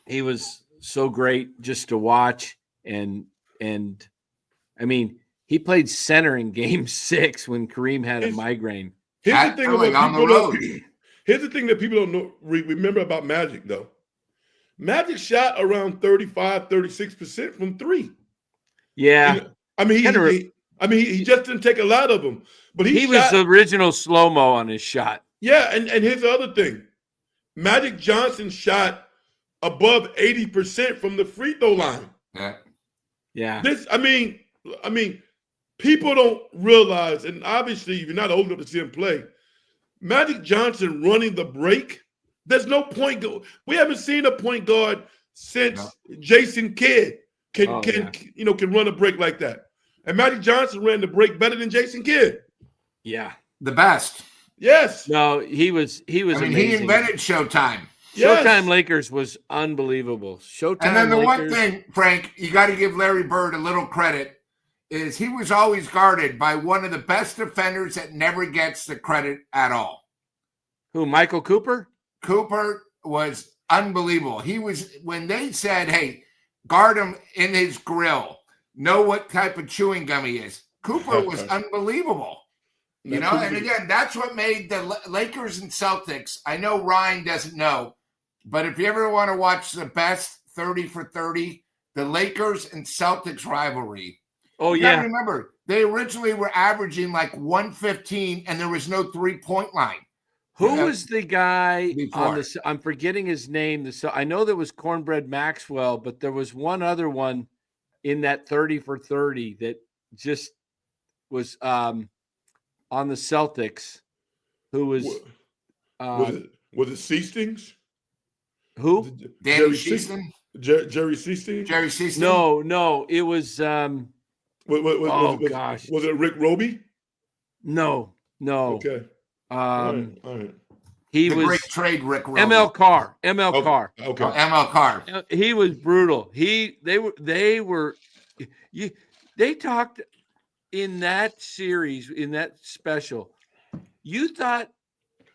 he was so great just to watch. And I mean, he played center in game 6 when Kareem had a migraine. Here's the thing that people don't know, remember about Magic, though. Magic shot around 35, 36% from 3. Yeah. He just didn't take a lot of them. But he was the original slow-mo on his shot. Yeah, and here's the other thing. Magic Johnson shot above 80% from the free throw line. Yeah. People don't realize, and obviously if you're not old enough to see him play, Magic Johnson running the break, there's no point guard. We haven't seen a point guard since Jason Kidd can run a break like that. And Magic Johnson ran the break better than Jason Kidd. Yeah. The best. Yes. No, he was amazing. He invented Showtime. Yes. Showtime Lakers was unbelievable. Showtime And then the Lakers, one thing, Frank, you got to give Larry Bird a little credit, is he was always guarded by one of the best defenders that never gets the credit at all. Who, Michael Cooper? Cooper was unbelievable. He was, when they said, hey, guard him in his grill, know what type of chewing gum he is. Cooper was unbelievable. And again, that's what made the Lakers and Celtics. I know Ryan doesn't know, but if you ever want to watch the best 30 for 30, the Lakers and Celtics rivalry. Oh, yeah. Remember, they originally were averaging like 115, and there was no 3-point line. Who was the guy on this? I'm forgetting his name. I know there was Cornbread Maxwell, but there was one other one in that 30 for 30 that just was on the Celtics. Who was? Was it Seastings? Who? Danny Sheaston? Jerry Seastings? Jerry Seaston? No. It was. Gosh. Was it Rick Roby? No. Okay. All right. He was great trade, Rick Roby. ML Carr. Okay. ML Carr. He was brutal. They talked in that series, in that special. You thought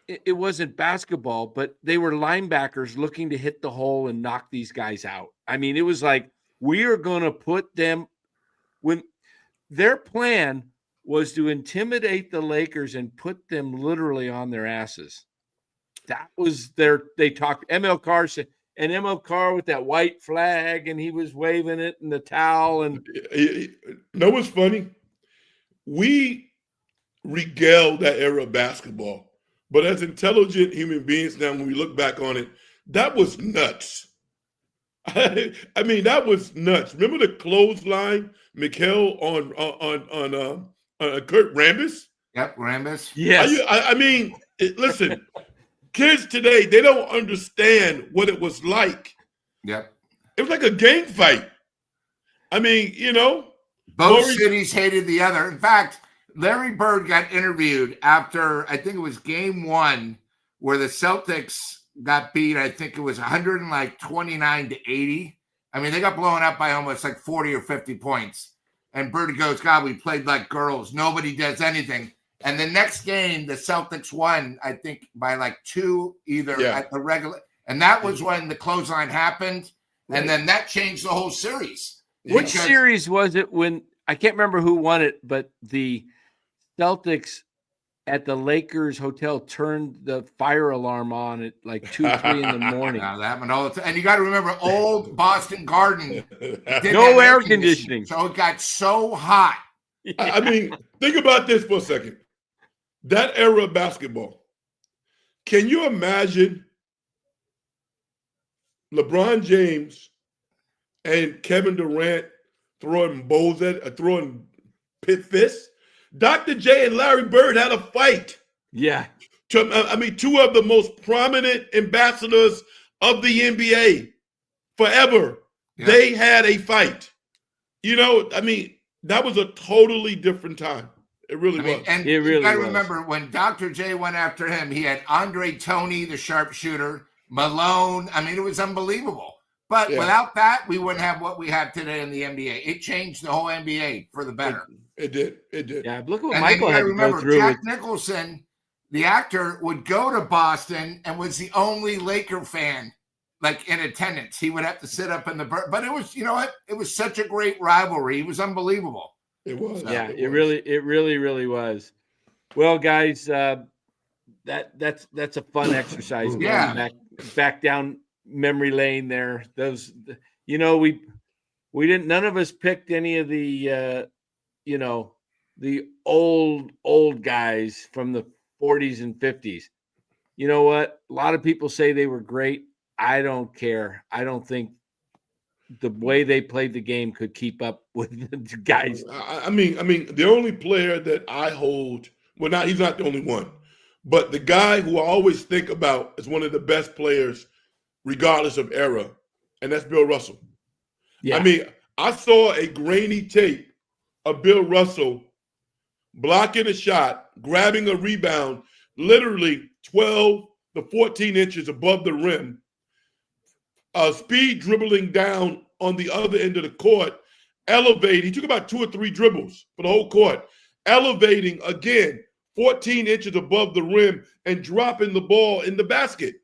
it wasn't basketball, but they were linebackers looking to hit the hole and knock these guys out. I mean, it was like, we are going to put them, when their plan was to intimidate the Lakers and put them literally on their asses. That was they talked, ML Carr said, and ML Carr with that white flag, and he was waving it and the towel. And know what's funny? We regale that era of basketball, but as intelligent human beings now, when we look back on it, that was nuts. I mean, that was nuts. Remember the clothesline, Mikhail on Kurt Rambis? Yep, Rambis. Yes. Listen, kids today, they don't understand what it was like. Yep. It was like a gang fight. I mean, both cities hated the other. In fact, Larry Bird got interviewed after, I think it was game 1, where the Celtics got beat. I think it was 129 to 80. I mean, they got blown up by almost like 40 or 50 points. And Bird goes, God, we played like girls. Nobody does anything. And the next game, the Celtics won, I think, by like 2 at the regular. And that was when the clothesline happened. Right. And then that changed the whole series. Which series was it when I can't remember who won it, but the Celtics at the Lakers hotel turned the fire alarm on at like 2, 3 in the morning. Now, that happened all the time. And you got to remember, old Boston Garden didn't No have air conditioning. so it got so hot. I mean, think about this for a second. That era of basketball. Can you imagine LeBron James and Kevin Durant throwing pit fists? Dr. J and Larry Bird had a fight. Yeah. Two of the most prominent ambassadors of the NBA forever. Yeah. They had a fight. That was a totally different time. It really was. And it really you got to remember, when Dr. J went after him, he had Andre Toney, the sharpshooter, Malone. It was unbelievable. But without that, we wouldn't have what we have today in the NBA. It changed the whole NBA for the better. It did. Yeah, look what Michael had to go through. Jack Nicholson, the actor, would go to Boston and was the only Laker fan, like, in attendance. He would have to sit up in the but it was, you know what? It was such a great rivalry. It was unbelievable. It was. Yeah, it really was. Well, guys, that's a fun exercise. Yeah. Back down memory lane there. Those, we didn't. None of us picked any of the, the old guys from the 40s and 50s. You know what? A lot of people say they were great. I don't care. I don't think the way they played the game could keep up with the guys. The only player that I hold, he's not the only one, but the guy who I always think about as one of the best players, regardless of era, and that's Bill Russell. Yeah. I saw a grainy tape of Bill Russell blocking a shot, grabbing a rebound, literally 12 to 14 inches above the rim, speed dribbling down on the other end of the court, elevate. He took about 2 or 3 dribbles for the whole court, elevating again 14 inches above the rim and dropping the ball in the basket.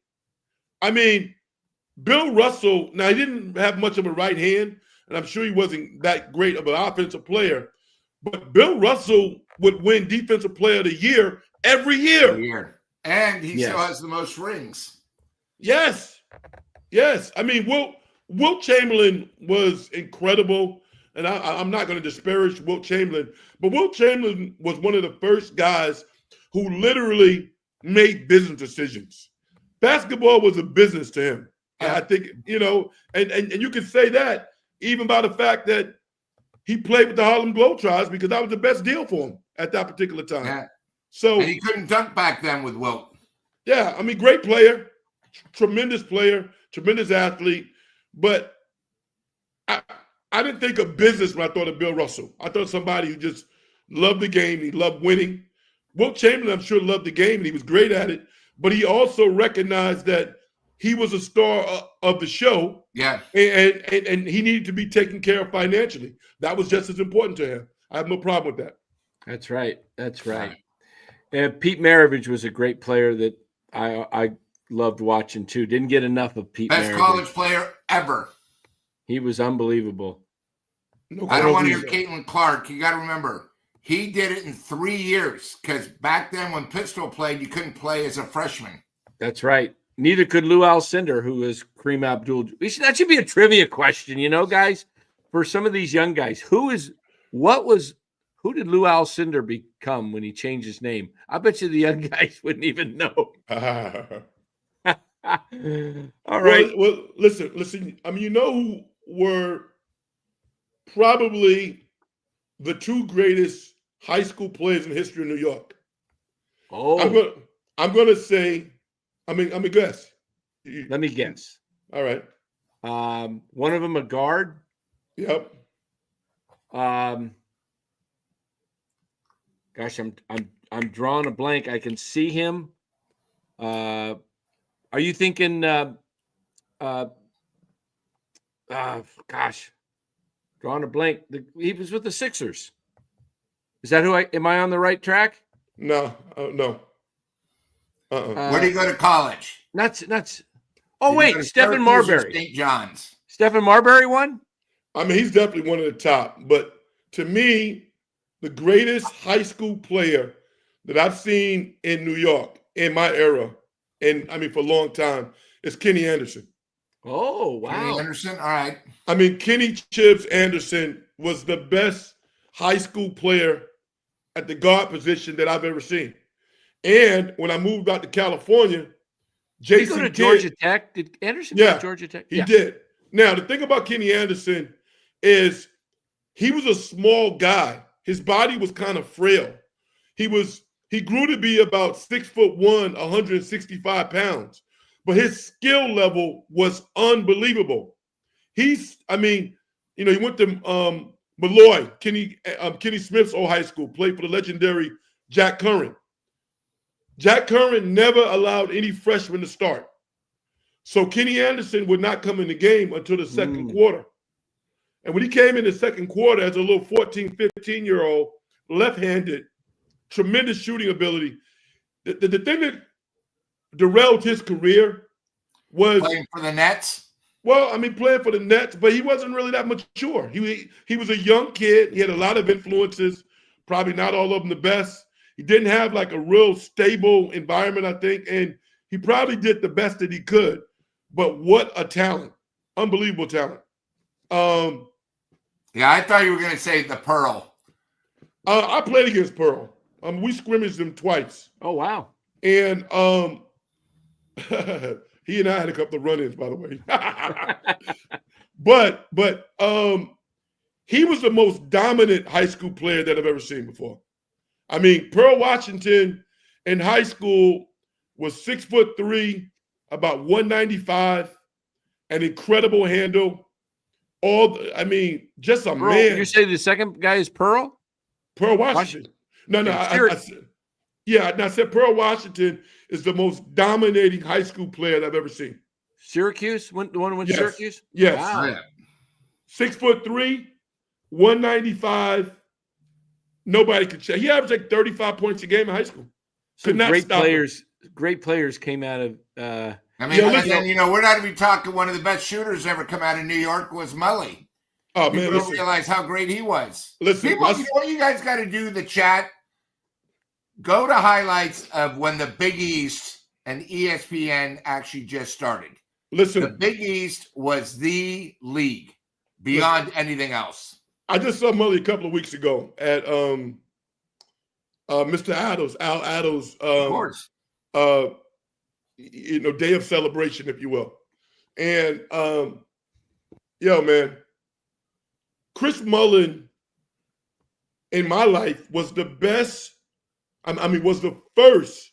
Bill Russell, now he didn't have much of a right hand, and I'm sure he wasn't that great of an offensive player, but Bill Russell would win Defensive Player of the Year every year. And he still has the most rings. Yes. Wilt Chamberlain was incredible, and I'm not going to disparage Wilt Chamberlain, but Wilt Chamberlain was one of the first guys who literally made business decisions. Basketball was a business to him. And I think, and you can say that even by the fact that he played with the Harlem Globetrotters, because that was the best deal for him at that particular time. Yeah. So, and he couldn't dunk back then with Wilt. Yeah, great player, tremendous player, tremendous athlete, but I didn't think of business when I thought of Bill Russell. I thought somebody who just loved the game, he loved winning. Wilt Chamberlain, I'm sure, loved the game, and he was great at it, but he also recognized that he was a star of the show. Yeah. And he needed to be taken care of financially. That was just as important to him. I have no problem with that. That's right. And Pete Maravich was a great player that I loved watching too. Didn't get enough of Pete Best Maravich. College player ever. He was unbelievable. I don't want to hear Caitlin Clark. You got to remember, he did it in 3 years, because back then when Pistol played, you couldn't play as a freshman. That's right. Neither could Lou Alcindor, who is Kareem Abdul. That should be a trivia question, guys, for some of these young guys. Who did Lou Alcindor become when he changed his name? I bet you the young guys wouldn't even know. All right. Well, listen. Who were probably the 2 greatest high school players in the history of New York? Oh, I'm gonna say. I'm gonna guess. Let me guess. All right. One of them a guard. Yep. Gosh, I'm drawing a blank. I can see him. Are you thinking? Gosh, drawing a blank. He was with the Sixers. Is that am I on the right track? No. No. Where did he go to college? Nuts. Oh, wait, Stephen Marbury. St. John's. Stephen Marbury won? He's definitely one of the top. But to me, the greatest high school player that I've seen in New York in my era, and I mean for a long time, is Kenny Anderson. Oh, Kenny wow. Anderson. All right. I mean, Kenny Chips Anderson was the best high school player at the guard position that I've ever seen. And when I moved out to California, Did he Jason go to Kidd, Georgia Tech? Did Anderson go Yeah, to Georgia Tech? he did. Now, the thing about Kenny Anderson is he was a small guy. His body was kind of frail. He grew to be about 6'1", 165 pounds, but his skill level was unbelievable. He went to Malloy, Kenny Smith's old high school, played for the legendary Jack Curran. Jack Curran never allowed any freshmen to start. So Kenny Anderson would not come in the game until the second quarter. And when he came in the second quarter as a little 14, 15-year-old, left-handed, tremendous shooting ability, the thing that derailed his career was Playing for the Nets. Well, I mean, playing for the Nets, but he wasn't really that mature. He was a young kid. He had a lot of influences, probably not all of them the best. He didn't have like a real stable environment, I think, and he probably did the best that he could. But what a talent. Unbelievable talent. Yeah, I thought you were going to say the Pearl. I played against Pearl. We scrimmaged him twice. Oh, wow. And he and I had a couple of run-ins, by the way. but he was the most dominant high school player that I've ever seen before. I mean, Pearl Washington in high school was 6'3", about 195, an incredible handle. Just a Pearl, man. You say the second guy is Pearl? Pearl Washington. No, I said Pearl Washington is the most dominating high school player that I've ever seen. Syracuse? The one who went to Syracuse? Yes. Wow. Yeah. 6'3", 195. Nobody could check. He averaged like 35 points a game in high school. Some great players came out of we're not even talking one of the best shooters ever come out of New York was Mully. Oh, man, People don't realize how great he was. Listen, you know what you guys got to do, the chat? Go to highlights of when the Big East and ESPN actually just started. Listen. The Big East was the league beyond anything else. I just saw Mully a couple of weeks ago at Mr. Adams, Al Adams, of course. Day of celebration, if you will. And man, Chris Mullin in my life was the best. Was the first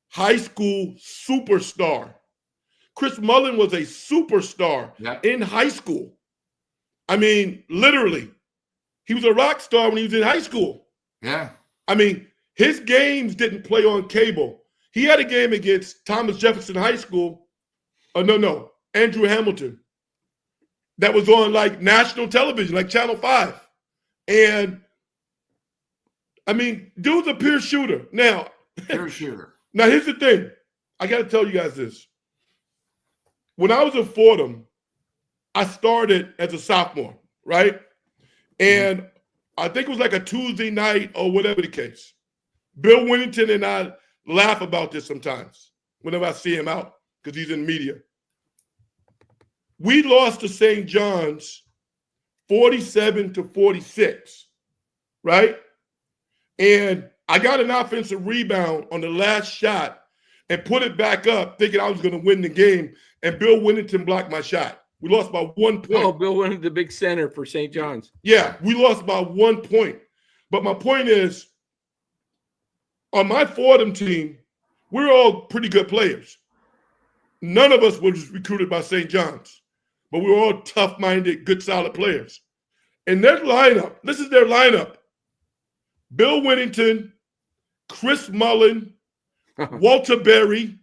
high school superstar. Chris Mullin was a superstar in high school. I mean, literally, he was a rock star when he was in high school. Yeah. I mean, his games didn't play on cable. He had a game against Thomas Jefferson High School. Andrew Hamilton. That was on like national television, like Channel 5. And I mean, dude's a pure shooter. Now, pure shooter. Now, here's the thing. I got to tell you guys this. When I was at Fordham, I started as a sophomore, right? And I think it was like a Tuesday night or whatever the case. Bill Winnington and I laugh about this sometimes whenever I see him out because he's in media. We lost to St. John's 47-46, right? And I got an offensive rebound on the last shot and put it back up thinking I was going to win the game, and Bill Winnington blocked my shot. We lost by 1 point. Oh, Bill Winnington, the big center for St. John's. Yeah, we lost by 1 point. But my point is, on my Fordham team, we're all pretty good players. None of us was recruited by St. John's, but we were all tough-minded, good, solid players. And their lineup, this is their lineup. Bill Winnington, Chris Mullin, Walter Berry,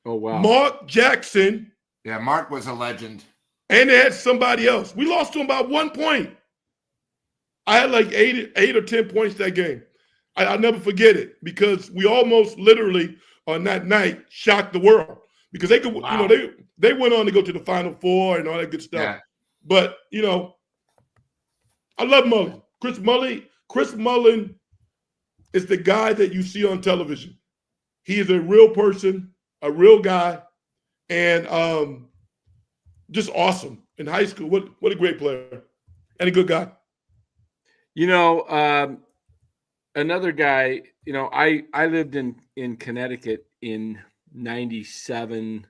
Mark Jackson. Yeah, Mark was a legend. And they had somebody else. We lost to them by 1 point. I had like eight or 10 points that game. I'll never forget it because we almost literally on that night shocked the world because they could, they went on to go to the Final Four and all that good stuff. Yeah. But I love Mully. Chris Mullin is the guy that you see on television. He is a real person, a real guy, and just awesome in high school. What a great player and a good guy. Another guy, I lived in Connecticut in 97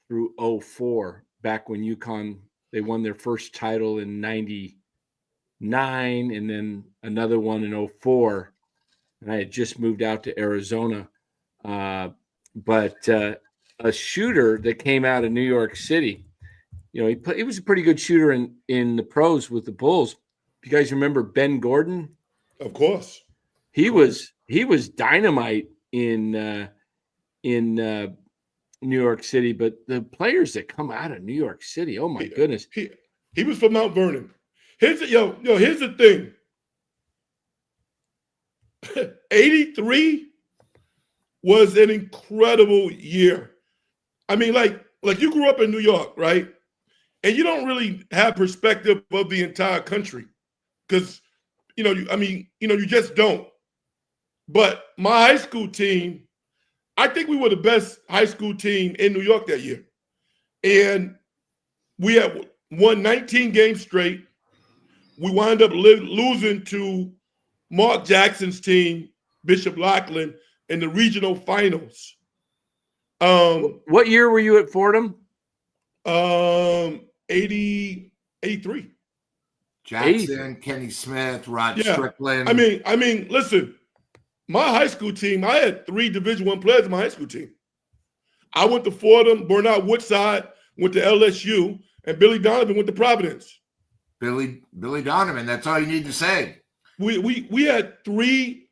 through 04, back when UConn, they won their first title in 99 and then another one in 04. And I had just moved out to Arizona. But a shooter that came out of New York City, he was a pretty good shooter in the pros with the Bulls. If you guys remember Ben Gordon? Of course. He was dynamite in New York City, but the players that come out of New York City, oh my goodness. He was from Mount Vernon. Here's the thing. 83 was an incredible year. I mean, like you grew up in New York, right? And you don't really have perspective of the entire country because, you just don't. But my high school team, I think we were the best high school team in New York that year. And we had won 19 games straight. We wound up losing to Mark Jackson's team, Bishop Loughlin, in the regional finals. What year were you at Fordham? 83. Jackson, Kenny Smith, Rod Strickland. I mean, listen, my high school team, I had 3 Division I players in my high school team. I went to Fordham, Bernard Woodside went to LSU, and Billy Donovan went to Providence. Billy Donovan, that's all you need to say. We had 3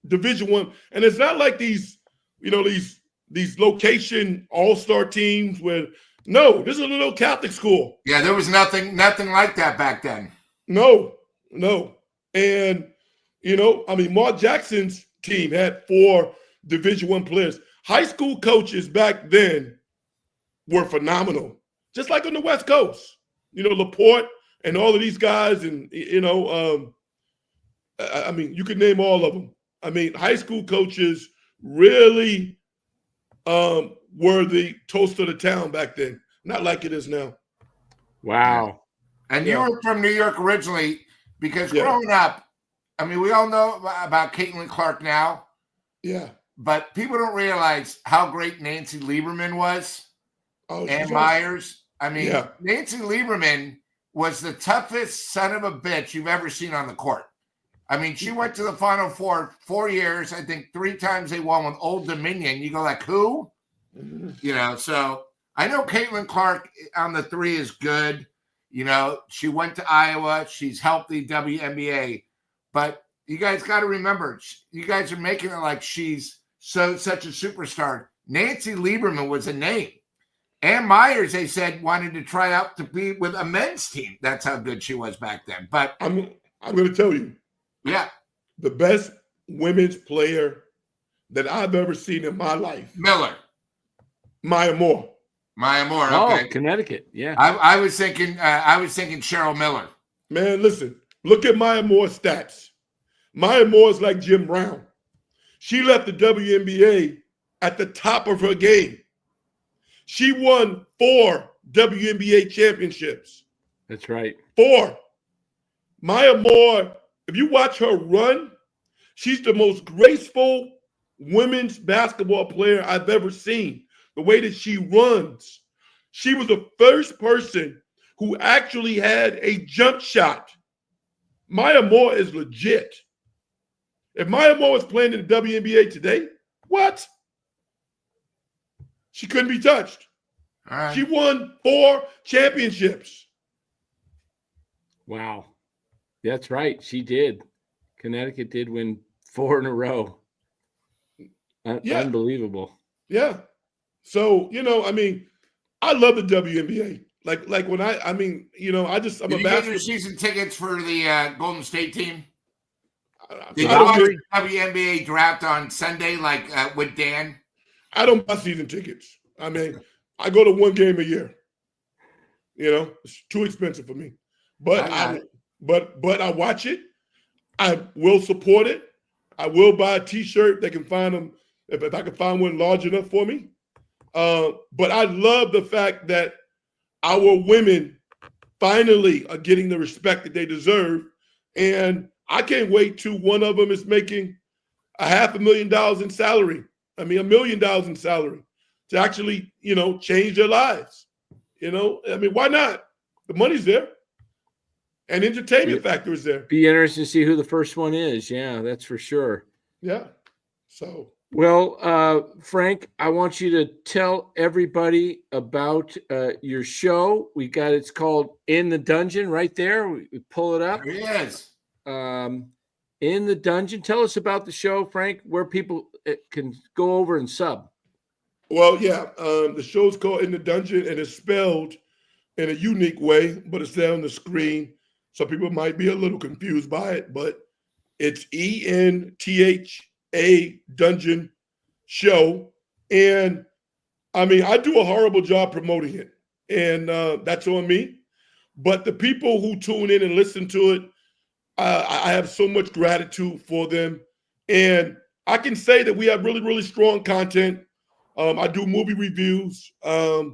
Division I, and it's not like these location all-star teams where this is a little Catholic school. Yeah, there was nothing like that back then. No. And Mark Jackson's team had 4 Division I players. High school coaches back then were phenomenal, just like on the West Coast. Laporte and all of these guys, and you could name all of them. High school coaches really were the toast of the town back then, not like it is now. Wow. And you were from New York originally, because growing up, we all know about Caitlin Clark now. Yeah. But people don't realize how great Nancy Lieberman was. And Myers. Nancy Lieberman was the toughest son of a bitch you've ever seen on the court. She went to the Final Four 4 years. I think 3 times they won with Old Dominion. You go like, who? Mm-hmm. So I know Caitlin Clark on the 3 is good. She went to Iowa. She's helped the WNBA. But you guys got to remember, you guys are making it like she's such a superstar. Nancy Lieberman was a name. Ann Myers, they said, wanted to try out to be with a men's team. That's how good she was back then. But I'm going to tell you. Yeah. The best women's player that I've ever seen in my life. Miller. Maya Moore. Okay. Oh, Connecticut. Yeah. I was thinking Cheryl Miller. Man, listen. Look at Maya Moore's stats. Maya Moore is like Jim Brown. She left the WNBA at the top of her game. She won 4 WNBA championships. That's right. 4. Maya Moore, if you watch her run, she's the most graceful women's basketball player I've ever seen. The way that she runs. She was the first person who actually had a jump shot. Maya Moore is legit. If Maya Moore was playing in the WNBA today, what? She couldn't be touched. All right. She won 4 championships. Wow. That's right. She did. Connecticut did win 4 in a row. Unbelievable. Yeah. So, I love the WNBA. Like when I'm Did a you get basketball. your season tickets for the Golden State team? Did I you watch don't- the WNBA draft on Sunday, with Dan? I don't buy season tickets. I go to 1 game a year. It's too expensive for me. But but I watch it. I will support it. I will buy a T-shirt. They can find them if I can find one large enough for me. But I love the fact that our women finally are getting the respect that they deserve, and I can't wait till one of them is making $500,000 in salary. I mean, $1 million in salary to actually, change their lives. I mean, why not? The money's there, and entertainment factor is there. Be interesting to see who the first one is. Yeah, that's for sure. Yeah. So. Well, Frank, I want you to tell everybody about your show. It's called In the Dungeon right there. We pull it up. There he is. In the Dungeon. Tell us about the show, Frank, where people can go over and sub. Well, yeah. The show's called In the Dungeon, and it's spelled in a unique way, but it's there on the screen. So people might be a little confused by it, but it's ENTHA Dungeon Show. And I mean, I do a horrible job promoting it, and that's on me. But the people who tune in and listen to it, I have so much gratitude for them. And I can say that we have really, really strong content. I do movie reviews. I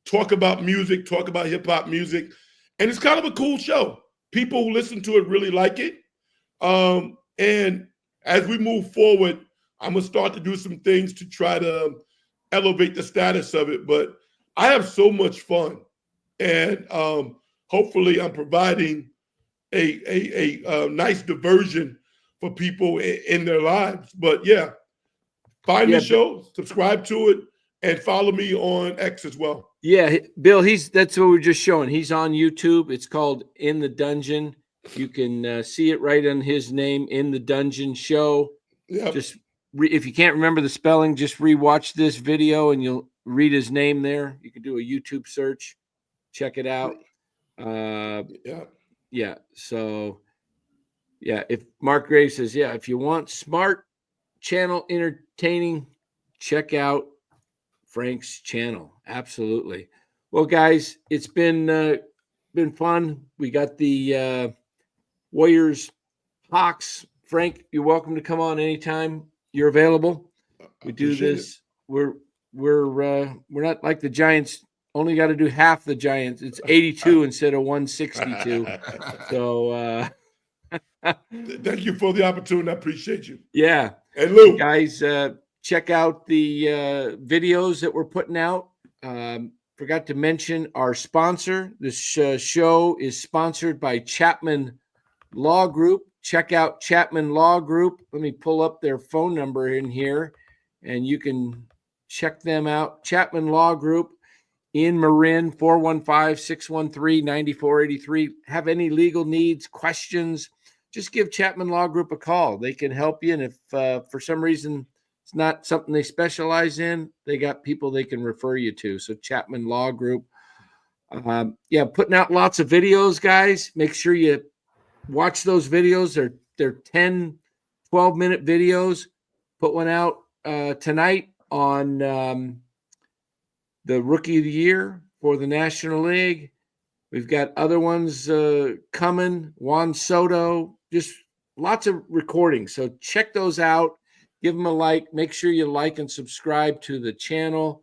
talk about music, talk about hip hop music, and it's kind of a cool show. People who listen to it really like it. And as we move forward, I'm gonna start to do some things to try to elevate the status of it. But I have so much fun, and hopefully, I'm providing a nice diversion for people in their lives. But yeah, find the show, subscribe to it, and follow me on X as well. Yeah, Bill, that's what we're just showing. He's on YouTube. It's called In the Dungeon. You can see it right on his name, In the Dungeon Show. Yep. If you can't remember the spelling, just rewatch this video and you'll read his name there. You can do a YouTube search, check it out. Yeah. So, yeah, if Mark Graves says, yeah, if you want smart channel entertaining, check out Frank's channel. Absolutely. Well, guys, it's been fun. We got the Warriors Hawks. Frank, you're welcome to come on anytime you're available. We do this. We're not like the Giants. Only got to do half the Giants. It's 82 instead of 162. So thank you for the opportunity. I appreciate you. Yeah. And Lou, guys, check out the videos that we're putting out. Forgot to mention our sponsor. This show is sponsored by Chapman Law Group. Check out Chapman Law Group. Let me pull up their phone number in here, and you can check them out. Chapman Law Group in Marin, 415-613-9483. Have any legal needs, questions, just give Chapman Law Group a call. They can help you. And if for some reason it's not something they specialize in, they got people they can refer you to. So Chapman Law Group. Putting out lots of videos, guys. Make sure you watch those videos. They're 10, 12-minute videos. Put one out tonight on the Rookie of the Year for the National League. We've got other ones coming. Juan Soto, just lots of recordings. So check those out. Give them a like. Make sure you like and subscribe to the channel.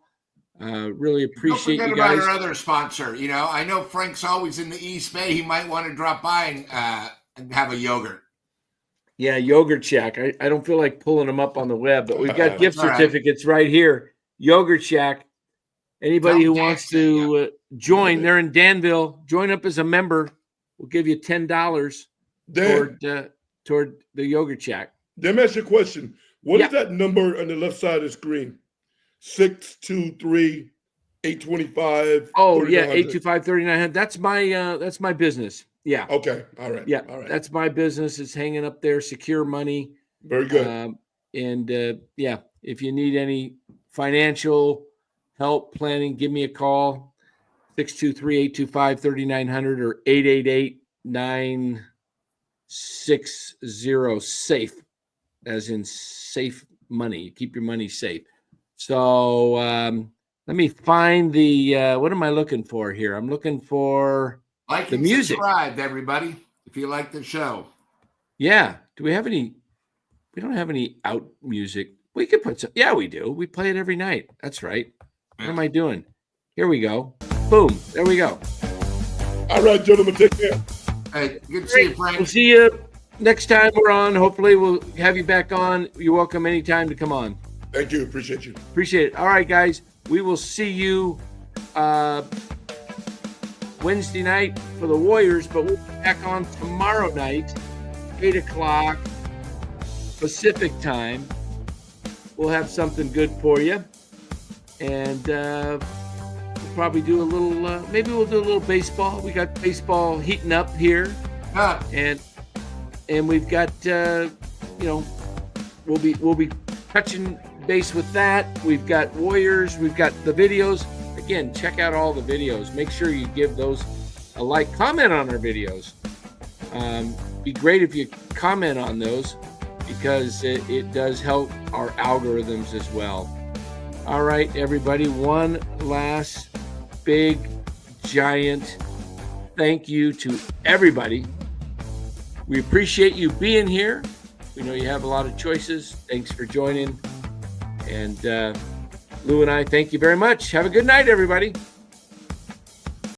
Really appreciate you guys. Don't forget about our other sponsor. I know Frank's always in the East Bay. He might want to drop by and have a yogurt. Yeah, Yogurtshack. I don't feel like pulling them up on the web, but we've got gift certificates right here. Yogurtshack. Anybody who wants to join, they're in Danville. Join up as a member. We'll give you $10 toward the Yogurtshack. Let me ask you a question. What is that number on the left side of the screen? 623-825. Oh, yeah, 825-3900. That's my business. Yeah. Okay. All right. Yeah. All right. That's my business. It's hanging up there. Secure money. Very good. If you need any financial help planning, give me a call. 623-825-3900 or 888-960-SAFE, as in safe money. You keep your money safe. So Let me find the what am I looking for here? I'm looking for Like the and music. subscribe, everybody, if you like the show. Yeah. Do we have any? We don't have any out music. We could put some. Yeah, we do. We play it every night. That's right. What am I doing? Here we go. Boom. There we go. All right, gentlemen, take care. Hey, good to see you, Frank. We'll see you next time we're on. Hopefully, we'll have you back on. You're welcome anytime to come on. Thank you. Appreciate you. Appreciate it. All right, guys. We will see you Wednesday night for the Warriors, but we'll be back on tomorrow night, 8 o'clock Pacific time. We'll have something good for you. And we'll probably do a little, maybe we'll do a little baseball. We got baseball heating up here. And we've got, we'll be touching base with that. We've got Warriors. We've got the videos. Again, check out all the videos. Make sure you give those a like. Comment on our videos. Be great if you comment on those because it does help our algorithms as well. All right, everybody. One last big, giant thank you to everybody. We appreciate you being here. We know you have a lot of choices. Thanks for joining. And Lou and I thank you very much. Have a good night, everybody.